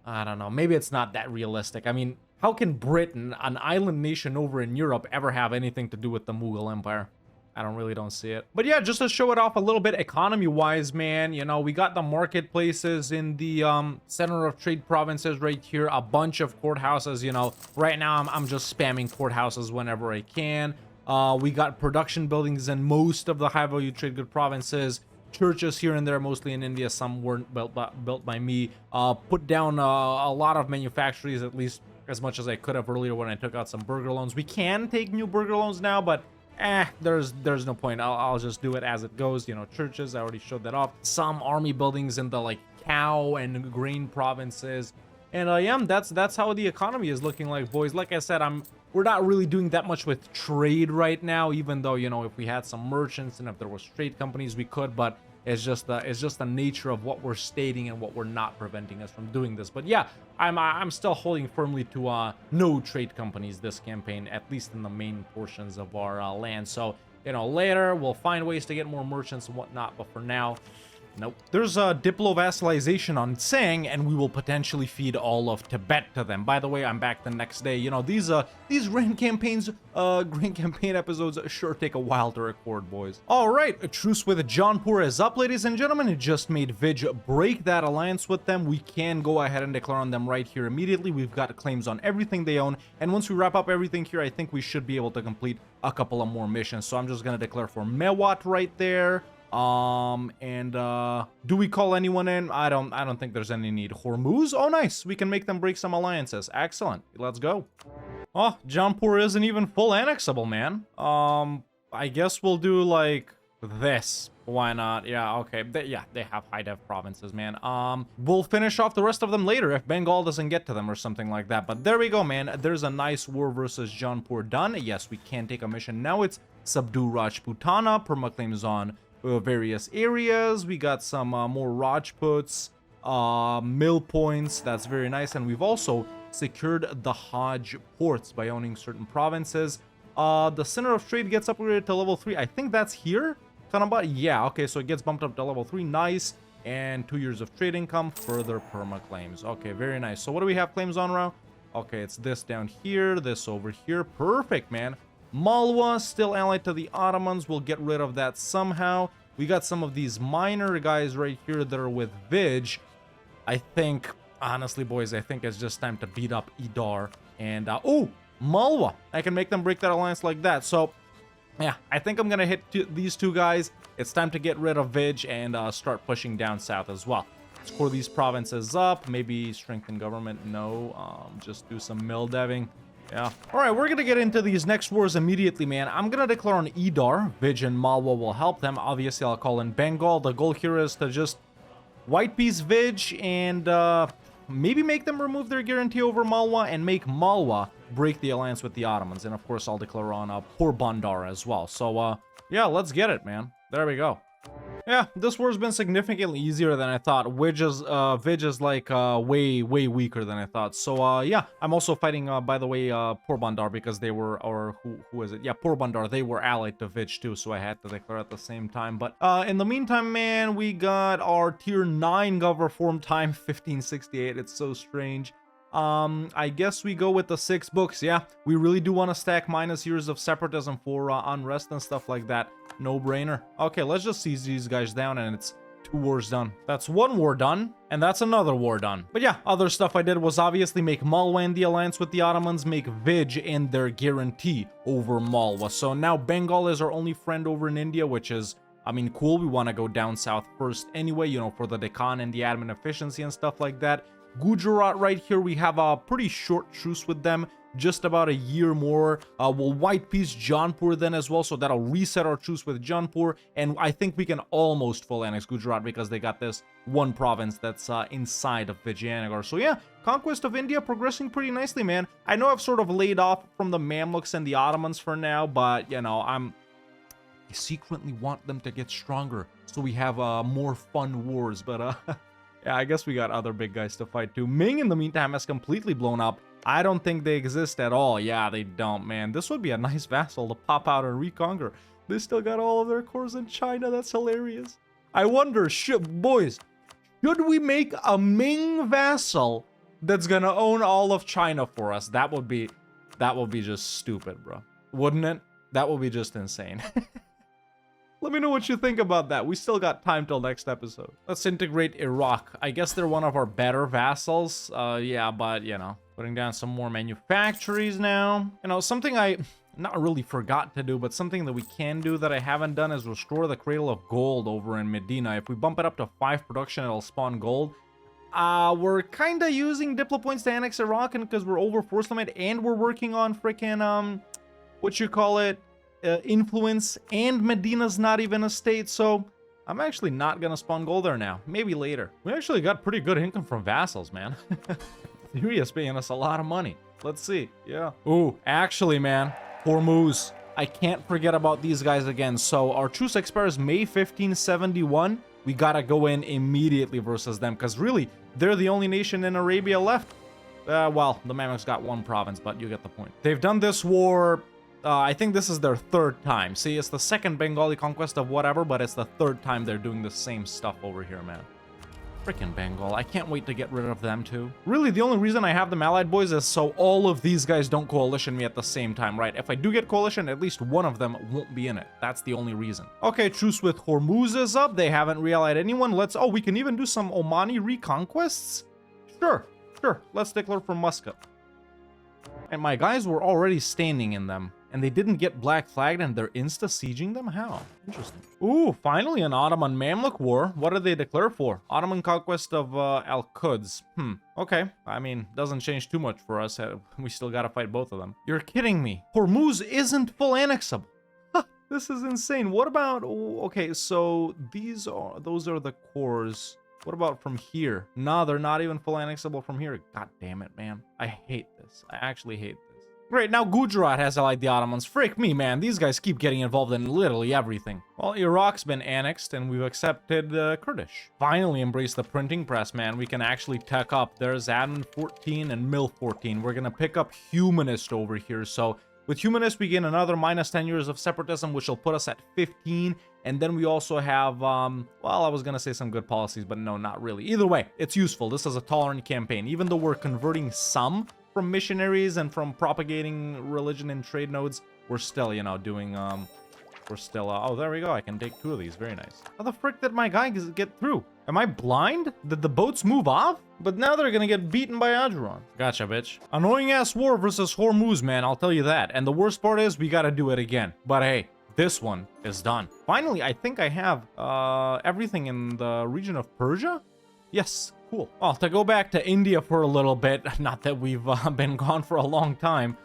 I don't know. Maybe it's not that realistic. I mean, how can Britain, an island nation over in Europe, ever have anything to do with the Mughal Empire? I don't see it. But yeah, just to show it off a little bit economy-wise, man, you know, we got the marketplaces in the center of trade provinces right here, a bunch of courthouses, you know. Right now, I'm just spamming courthouses whenever I can. We got production buildings in most of the high-value trade good provinces. Churches here and there, mostly in India. Some weren't built by me. Put down a lot of manufactories, at least as much as I could have earlier when I took out some burger loans. We can take new burger loans now, but there's no point. I'll just do it as it goes. You know, churches, I already showed that off. Some army buildings in the like cow and grain provinces, and yeah, that's how the economy is looking like, boys. Like I said, we're not really doing that much with trade right now, even though, you know, if we had some merchants and if there was trade companies, we could, but it's just the nature of what we're stating and what we're not preventing us from doing this. But yeah, I'm still holding firmly to no trade companies this campaign, at least in the main portions of our land. So, you know, later we'll find ways to get more merchants and whatnot, but for now, Nope. There's a diplo-vassalization on Tsang, and we will potentially feed all of Tibet to them. By the way, I'm back the next day. You know, these grand campaigns, grand campaign episodes sure take a while to record, boys. All right, a truce with Jaunpur is up, ladies and gentlemen. It just made Vij break that alliance with them. We can go ahead and declare on them right here immediately. We've got claims on everything they own, and once we wrap up everything here, I think we should be able to complete a couple of more missions. So I'm just gonna declare for Mewat right there. Do we call anyone in? I don't think there's any need. Hormuz? Oh, nice. We can make them break some alliances. Excellent. Let's go. Oh, Jaunpur isn't even full annexable, man. I guess we'll do like this. Why not? Yeah, okay. They have high dev provinces, man. We'll finish off the rest of them later if Bengal doesn't get to them or something like that. But there we go, man. There's a nice war versus Jaunpur done. Yes, we can take a mission. Now it's subdue Rajputana. Permaclaims on various areas. We got some more Rajputs, mill points. That's very nice. And we've also secured the Hajj ports by owning certain provinces. The center of trade gets upgraded to level 3. I think that's here. Yeah, okay, so it gets bumped up to level 3. Nice. And 2 years of trade income. Further perma claims. Okay, very nice. So what do we have claims on now? Okay, it's this down here, this over here. Perfect, man. Malwa, still allied to the Ottomans. We'll get rid of that somehow. We got some of these minor guys right here that are with Vij. I think, honestly, boys, I think it's just time to beat up Idar. And, oh, Malwa. I can make them break that alliance like that. So, yeah, I think I'm going to hit these two guys. It's time to get rid of Vij and start pushing down south as well. Score these provinces up. Maybe strengthen government. No, just do some mill deving. Yeah. All right, we're going to get into these next wars immediately, man. I'm going to declare on Idar. Vij and Malwa will help them. Obviously, I'll call in Bengal. The goal here is to just white piece Vij and maybe make them remove their guarantee over Malwa and make Malwa break the alliance with the Ottomans. And, of course, I'll declare on Porbandar as well. So, yeah, let's get it, man. There we go. Yeah, this war's been significantly easier than I thought. Vij is like way weaker than I thought. So yeah, I'm also fighting by the way Porbandar because they were, or who is it? Yeah, Porbandar, they were allied to Vij too, so I had to declare at the same time. But in the meantime, man, we got our tier 9 gov reform time 1568. It's so strange. I guess we go with the 6 books. Yeah, we really do want to stack minus years of separatism for unrest and stuff like that. No brainer. Okay, let's just seize these guys down and it's 2 wars done. That's 1 war done, and that's another war done. But yeah, other stuff I did was obviously make Malwa in the alliance with the Ottomans, make Vij in their guarantee over Malwa. So now Bengal is our only friend over in India, which is, I mean, cool. We want to go down south first anyway, you know, for the Deccan and the admin efficiency and stuff like that. Gujarat right here, we have a pretty short truce with them, just about a year more. We'll white piece Jaunpur then as well, so that'll reset our truce with Jaunpur, and I think we can almost full annex Gujarat because they got this 1 province that's inside of Vijayanagar. So yeah, conquest of India progressing pretty nicely, man. I know I've sort of laid off from the Mamluks and the Ottomans for now, but you know, I secretly want them to get stronger so we have more fun wars, but yeah, I guess we got other big guys to fight too. Ming, in the meantime, has completely blown up. I don't think they exist at all. Yeah, they don't, man. This would be a nice vassal to pop out and reconquer. They still got all of their cores in China. That's hilarious. I wonder, boys, should we make a Ming vassal that's gonna own all of China for us? That would be just stupid, bro. Wouldn't it? That would be just insane. Let me know what you think about that. We still got time till next episode. Let's integrate Iraq. I guess they're one of our better vassals. Yeah, but, you know, putting down some more manufactories now. You know, something I not really forgot to do, but something that we can do that I haven't done is restore the Cradle of Gold over in Medina. If we bump it up to 5 production, it'll spawn gold. We're kind of using Diplo points to annex Iraq because we're over force limit, and we're working on freaking, what you call it? Influence, and Medina's not even a state, so I'm actually not gonna spawn gold there now. Maybe later. We actually got pretty good income from vassals, man. Syria's paying us a lot of money. Let's see. Yeah. Ooh, actually, man, Hormuz. I can't forget about these guys again. So our truce expires May 1571. We gotta go in immediately versus them because really, they're the only nation in Arabia left. Well, the Mamluks got 1 province, but you get the point. They've done this war I think this is their third time. See, it's the second Bengali conquest of whatever, but it's the third time they're doing the same stuff over here, man. Freaking Bengal. I can't wait to get rid of them too. Really, the only reason I have them allied, boys, is so all of these guys don't coalition me at the same time, right? If I do get coalition, at least one of them won't be in it. That's the only reason. Okay, truce with Hormuz is up. They haven't re-allied anyone. Let's... Oh, we can even do some Omani reconquests? Sure. Let's declare for Muscat. And my guys were already standing in them. And they didn't get black flagged and they're insta-sieging them? How? Interesting. Ooh, finally an Ottoman-Mamluk war. What did they declare for? Ottoman conquest of Al-Quds. Okay. I mean, doesn't change too much for us. We still gotta fight both of them. You're kidding me. Hormuz isn't full annexable. This is insane. What about... Okay, so those are the cores. What about from here? No, they're not even full annexable from here. God damn it, man. I hate this. I actually hate this. Great, now Gujarat has allied the Ottomans. Frick me, man. These guys keep getting involved in literally everything. Well, Iraq's been annexed and we've accepted Kurdish. Finally embraced the printing press, man. We can actually tech up. There's Admin 14 and Mil 14. We're gonna pick up Humanist over here. So with Humanist, we gain another minus 10 years of separatism, which will put us at 15. And then we also have, well, I was gonna say some good policies, but no, not really. Either way, it's useful. This is a tolerant campaign. Even though we're converting some from missionaries and from propagating religion in trade nodes, we're still, you know, doing, we're still, oh, there we go. I can take 2 of these. Very nice. How the frick did my guy get through? Am I blind? Did the boats move off? But now they're gonna get beaten by Ajuran. Gotcha, bitch. Annoying ass war versus Hormuz, man. I'll tell you that. And the worst part is we gotta do it again. But hey, this one is done. Finally, I think I have everything in the region of Persia. Yes, cool. Well, to go back to India for a little bit, not that we've been gone for a long time,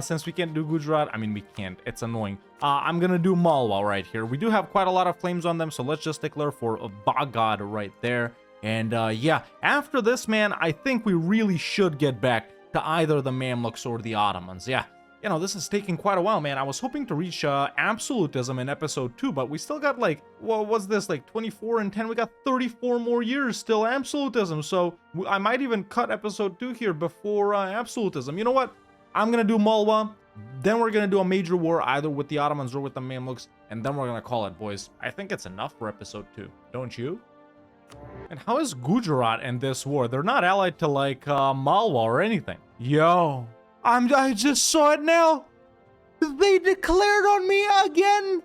since we can't do Gujarat, I mean, we can't, it's annoying. I'm gonna do Malwa right here. We do have quite a lot of claims on them, so let's just declare for Baghdad right there. And yeah, after this, man, I think we really should get back to either the Mamluks or the Ottomans. Yeah. You know, this is taking quite a while, man. I was hoping to reach absolutism in episode 2, but we still got like, what was this, like 24 and 10? We got 34 more years still absolutism. So I might even cut episode 2 here before absolutism. You know what? I'm going to do Malwa. Then we're going to do a major war either with the Ottomans or with the Mamluks. And then we're going to call it, boys. I think it's enough for episode 2. Don't you? And how is Gujarat in this war? They're not allied to like Malwa or anything. Yo. I just saw it now. They declared on me again.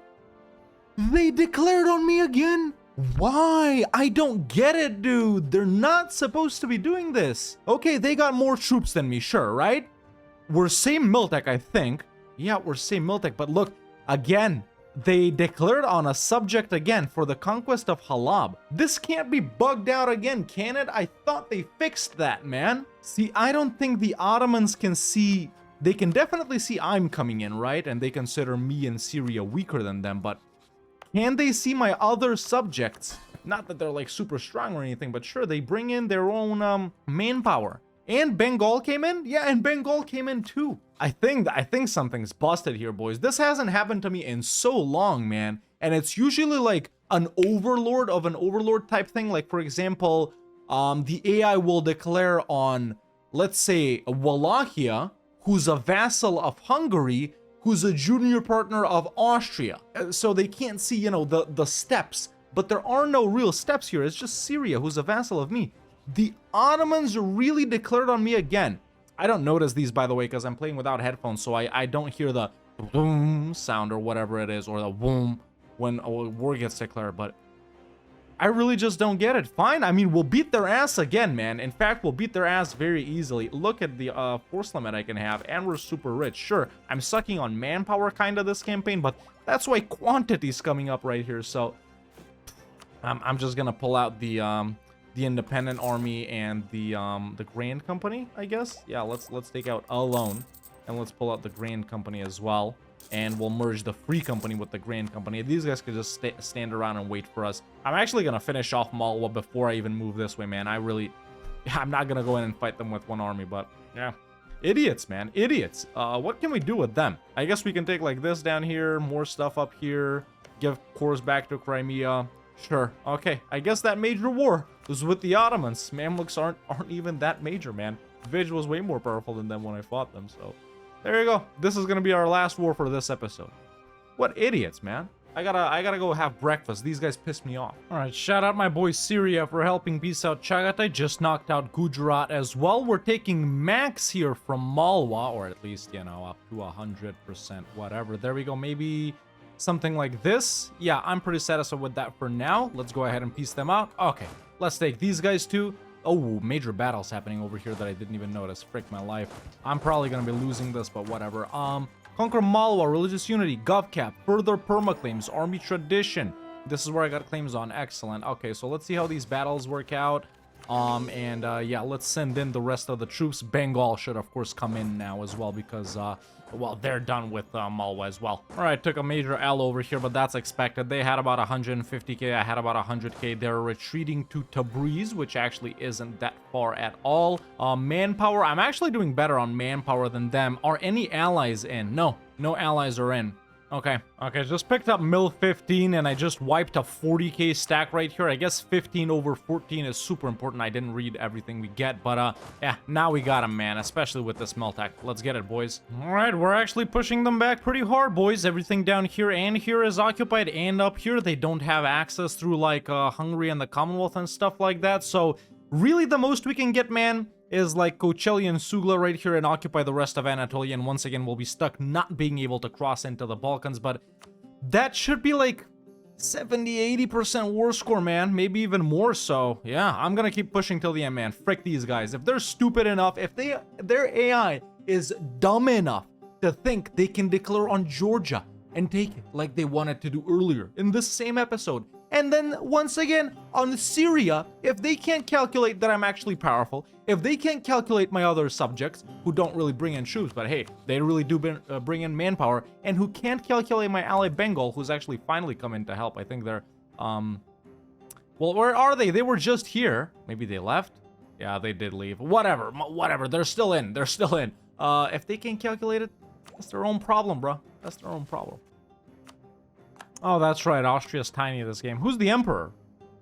They declared on me again. Why? I don't get it, dude. They're not supposed to be doing this. Okay, they got more troops than me, sure, right? We're same Miltech, I think. Yeah, we're same Miltech, but look, again, they declared on a subject again for the conquest of Halab. This can't be bugged out again, can it? I thought they fixed that, man. See, I don't think the Ottomans can see... They can definitely see I'm coming in, right? And they consider me and Syria weaker than them, but can they see my other subjects? Not that they're like super strong or anything, but sure, they bring in their own manpower. And Bengal came in? Yeah, and Bengal came in too. I think something's busted here, boys. This hasn't happened to me in so long, man. And it's usually like an overlord of an overlord type thing. Like, for example, the AI will declare on, let's say, Wallachia, who's a vassal of Hungary, who's a junior partner of Austria. So they can't see, you know, the steps. But there are no real steps here. It's just Syria, who's a vassal of me. The Ottomans really declared on me again. I don't notice these, by the way, because I'm playing without headphones, so I don't hear the boom sound or whatever it is, or the boom when a war gets declared, but I really just don't get it. Fine, I mean, we'll beat their ass again, man. In fact, we'll beat their ass very easily. Look at the force limit I can have, and we're super rich. Sure, I'm sucking on manpower kind of this campaign, but that's why quantity's coming up right here, so I'm just gonna pull out the independent army and the Grand Company, I guess. Yeah, let's take out alone, and let's pull out the Grand Company as well, and we'll merge the Free Company with the Grand Company. These guys could just stand around and wait for us. I'm actually gonna finish off Malwa before I even move this way, man. I'm not gonna go in and fight them with one army, but yeah, idiots, man, idiots. What can we do with them? I guess we can take like this down here, more stuff up here, give cores back to Crimea. Sure. Okay. I guess that major war was with the Ottomans. Mamluks aren't even that major, man. Vij was way more powerful than them when I fought them, so There you go. This is gonna be our last war for this episode. What idiots, man. I gotta go have breakfast. These guys pissed me off. All right, shout out my boy Syria for helping peace out Chagatai. Just knocked out Gujarat as well. We're taking max here from Malwa, or at least, you know, up to 100%, whatever. There we go. Maybe something like this. Yeah, I'm pretty satisfied with that for now. Let's go ahead and piece them out. Okay, let's take these guys too. Oh, major battles happening over here that I didn't even notice. Frick my life. I'm probably gonna be losing this, but whatever. Conquer Malwa, religious unity, GovCap, further permaclaims, army tradition. This is where I got claims on. Excellent. Okay, so let's see how these battles work out. Yeah, let's send in the rest of the troops. Bengal should, of course, come in now as well because, well, they're done with Malwa as well. All right, took a major L over here, but that's expected. They had about 150k. I had about 100k. They're retreating to Tabriz, which actually isn't that far at all. Manpower, I'm actually doing better on manpower than them. Are any allies in? No, no allies are in. Okay, just picked up Mill 15 and I just wiped a 40k stack right here. I guess 15 over 14 is super important. I didn't read everything we get, but yeah, now we got him, man, especially with this Meltec. Let's get it, boys. All right, we're actually pushing them back pretty hard, boys. Everything down here and here is occupied, and up here they don't have access through like Hungary and the Commonwealth and stuff like that. So really the most we can get, man, is like Kocheli and Sugla right here and occupy the rest of Anatolia, and once again we'll be stuck not being able to cross into the Balkans, but that should be like 70-80% war score, man, maybe even more. So yeah, I'm gonna keep pushing till the end, man. Frick these guys. If they're stupid enough, if their AI is dumb enough to think they can declare on Georgia and take it like they wanted to do earlier in this same episode, and then once again on Syria, if they can't calculate that I'm actually powerful, if they can't calculate my other subjects who don't really bring in troops, but hey, they really do bring in manpower, and who can't calculate my ally Bengal, who's actually finally come in to help. I think they're, well, where are they? They were just here. Maybe they left? Yeah, they did leave. Whatever, they're still in. If they can't calculate it, that's their own problem, bro. That's their own problem. Oh, that's right. Austria's tiny this game. Who's the emperor?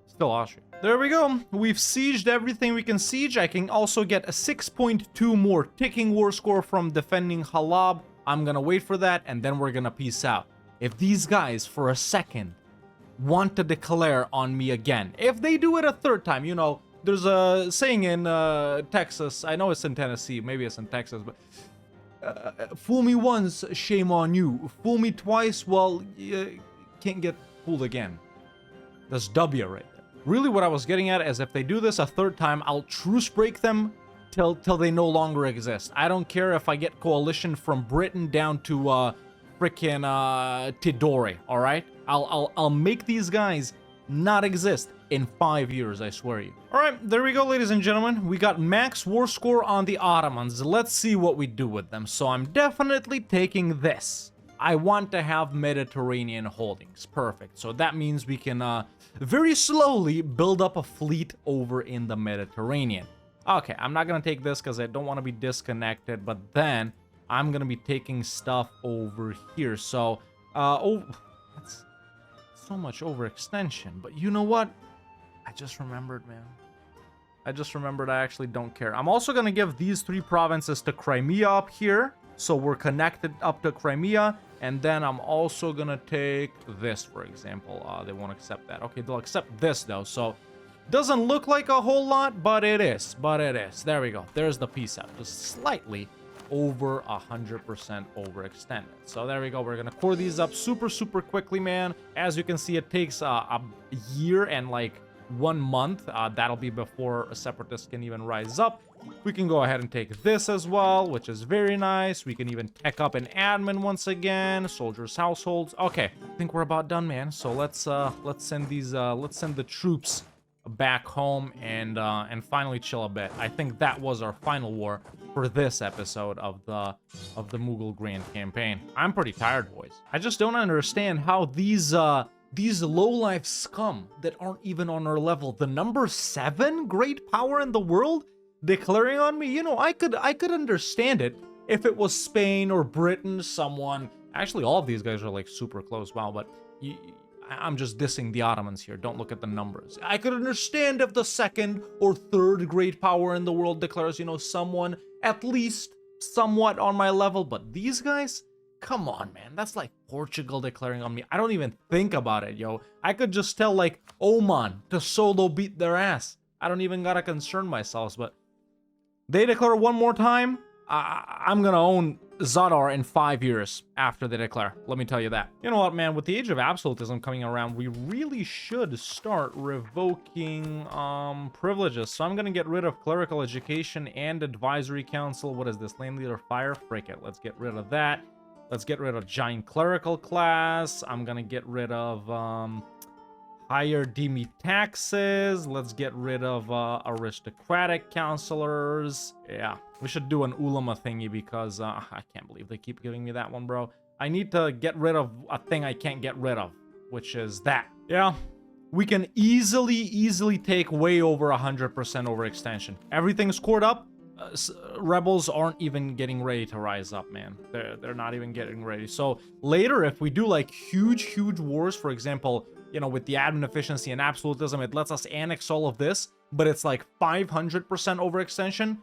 Still Austria. There we go. We've sieged everything we can siege. I can also get a 6.2 more ticking war score from defending Halab. I'm gonna wait for that, and then we're gonna peace out. If these guys, for a second, want to declare on me again, if they do it a third time, you know, there's a saying in Texas. I know it's in Tennessee. Maybe it's in Texas, but fool me once, shame on you. Fool me twice, well, you can't get fooled again. That's W right there. Really what I was getting at is if they do this a third time, I'll truce break them till they no longer exist. I don't care if I get coalition from Britain down to frickin' Tidore, all right? I'll make these guys not exist in 5 years, I swear you. All right, there we go, ladies and gentlemen. We got max war score on the Ottomans. Let's see what we do with them. So I'm definitely taking this. I want to have Mediterranean holdings. Perfect. So that means we can very slowly build up a fleet over in the Mediterranean. Okay, I'm not going to take this because I don't want to be disconnected, but then I'm going to be taking stuff over here. So, oh, that's so much overextension. But you know what? I just remembered, man. I just remembered I actually don't care. I'm also going to give these 3 provinces to Crimea up here. So we're connected up to Crimea. And then I'm also going to take this, for example. They won't accept that. Okay, they'll accept this, though. So doesn't look like a whole lot, but it is. But it is. There we go. There's the peace out. Just slightly over 100% overextended. So there we go. We're going to core these up super, super quickly, man. As you can see, it takes a year and like 1 month. That'll be before a separatist can even rise up. We can go ahead and take this as well, which is very nice. We can even tech up an admin once again. Soldiers' households. Okay, I think we're about done, man. So let's send these let's send the troops back home and finally chill a bit. I think that was our final war for this episode of the Mughal Grand Campaign. I'm pretty tired, boys. I just don't understand how these low-life scum that aren't even on our level, the number 7 great power in the world, declaring on me. You know, I could understand it if it was Spain or Britain, someone. Actually, all of these guys are like super close. Wow, but I'm just dissing the Ottomans here. Don't look at the numbers. I could understand if the 2nd or 3rd great power in the world declares, you know, someone at least somewhat on my level, but these guys, come on, man. That's like Portugal declaring on me. I don't even think about it, yo. I could just tell like Oman to solo beat their ass. I don't even gotta concern myself, but they declare one more time, I'm gonna own Zadar in 5 years after they declare. Let me tell you that. You know what, man? With the age of absolutism coming around, we really should start revoking privileges. So I'm gonna get rid of clerical education and advisory council. What is this? Land leader fire? Frick it. Let's get rid of that. Let's get rid of giant clerical class. I'm gonna get rid of higher demi taxes. Let's get rid of aristocratic counselors. Yeah, we should do an ulama thingy because I can't believe they keep giving me that one, bro. I need to get rid of a thing I can't get rid of, which is that. Yeah, we can easily take way over 100% overextension. Everything's scored up. Rebels aren't even getting ready to rise up, man. They're not even getting ready. So later, if we do like huge wars, for example, you know, with the admin efficiency and absolutism, it lets us annex all of this, but it's like 500% overextension.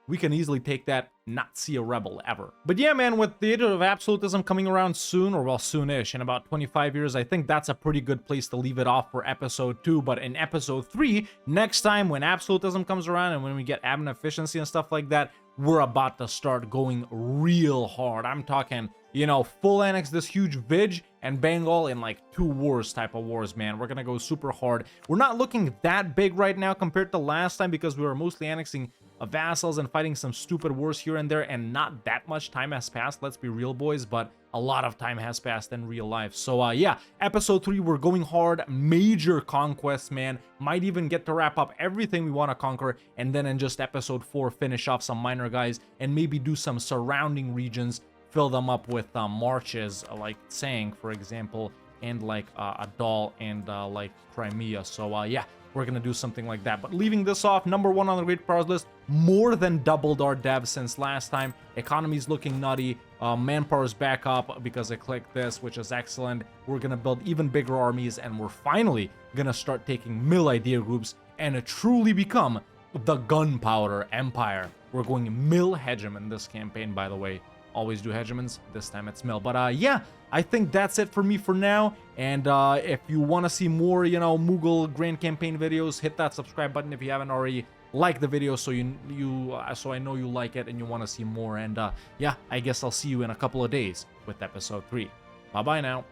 We can easily take that, not see a rebel ever. But yeah, man, with the age of absolutism coming around soon, or well, soonish, in about 25 years, I think that's a pretty good place to leave it off for episode 2. But in episode 3, next time when absolutism comes around and when we get admin efficiency and stuff like that, we're about to start going real hard. I'm talking, you know, full annex this huge Vij and Bengal in like 2 wars type of wars, man. We're gonna go super hard. We're not looking that big right now compared to last time because we were mostly annexing vassals and fighting some stupid wars here and there, and not that much time has passed, let's be real, boys, but a lot of time has passed in real life. So yeah, episode 3, we're going hard, major conquests, man. Might even get to wrap up everything we want to conquer, and then in just episode 4 finish off some minor guys and maybe do some surrounding regions, fill them up with marches like Tsang, for example, and like Adal and like Crimea. So yeah, we're gonna do something like that. But leaving this off, number 1 on the great powers list, more than doubled our devs since last time. Economy's looking nutty. Manpower's back up because I clicked this, which is excellent. We're gonna build even bigger armies, and we're finally gonna start taking mill idea groups and truly become the gunpowder empire. We're going mill hegemon this campaign, by the way. Always do hegemons, this time it's mill. But yeah, I think that's it for me for now. And if you want to see more, you know, Mughal Grand Campaign videos, hit that subscribe button if you haven't already. Like the video so so I know you like it and you want to see more. And yeah, I guess I'll see you in a couple of days with episode 3. Bye bye now.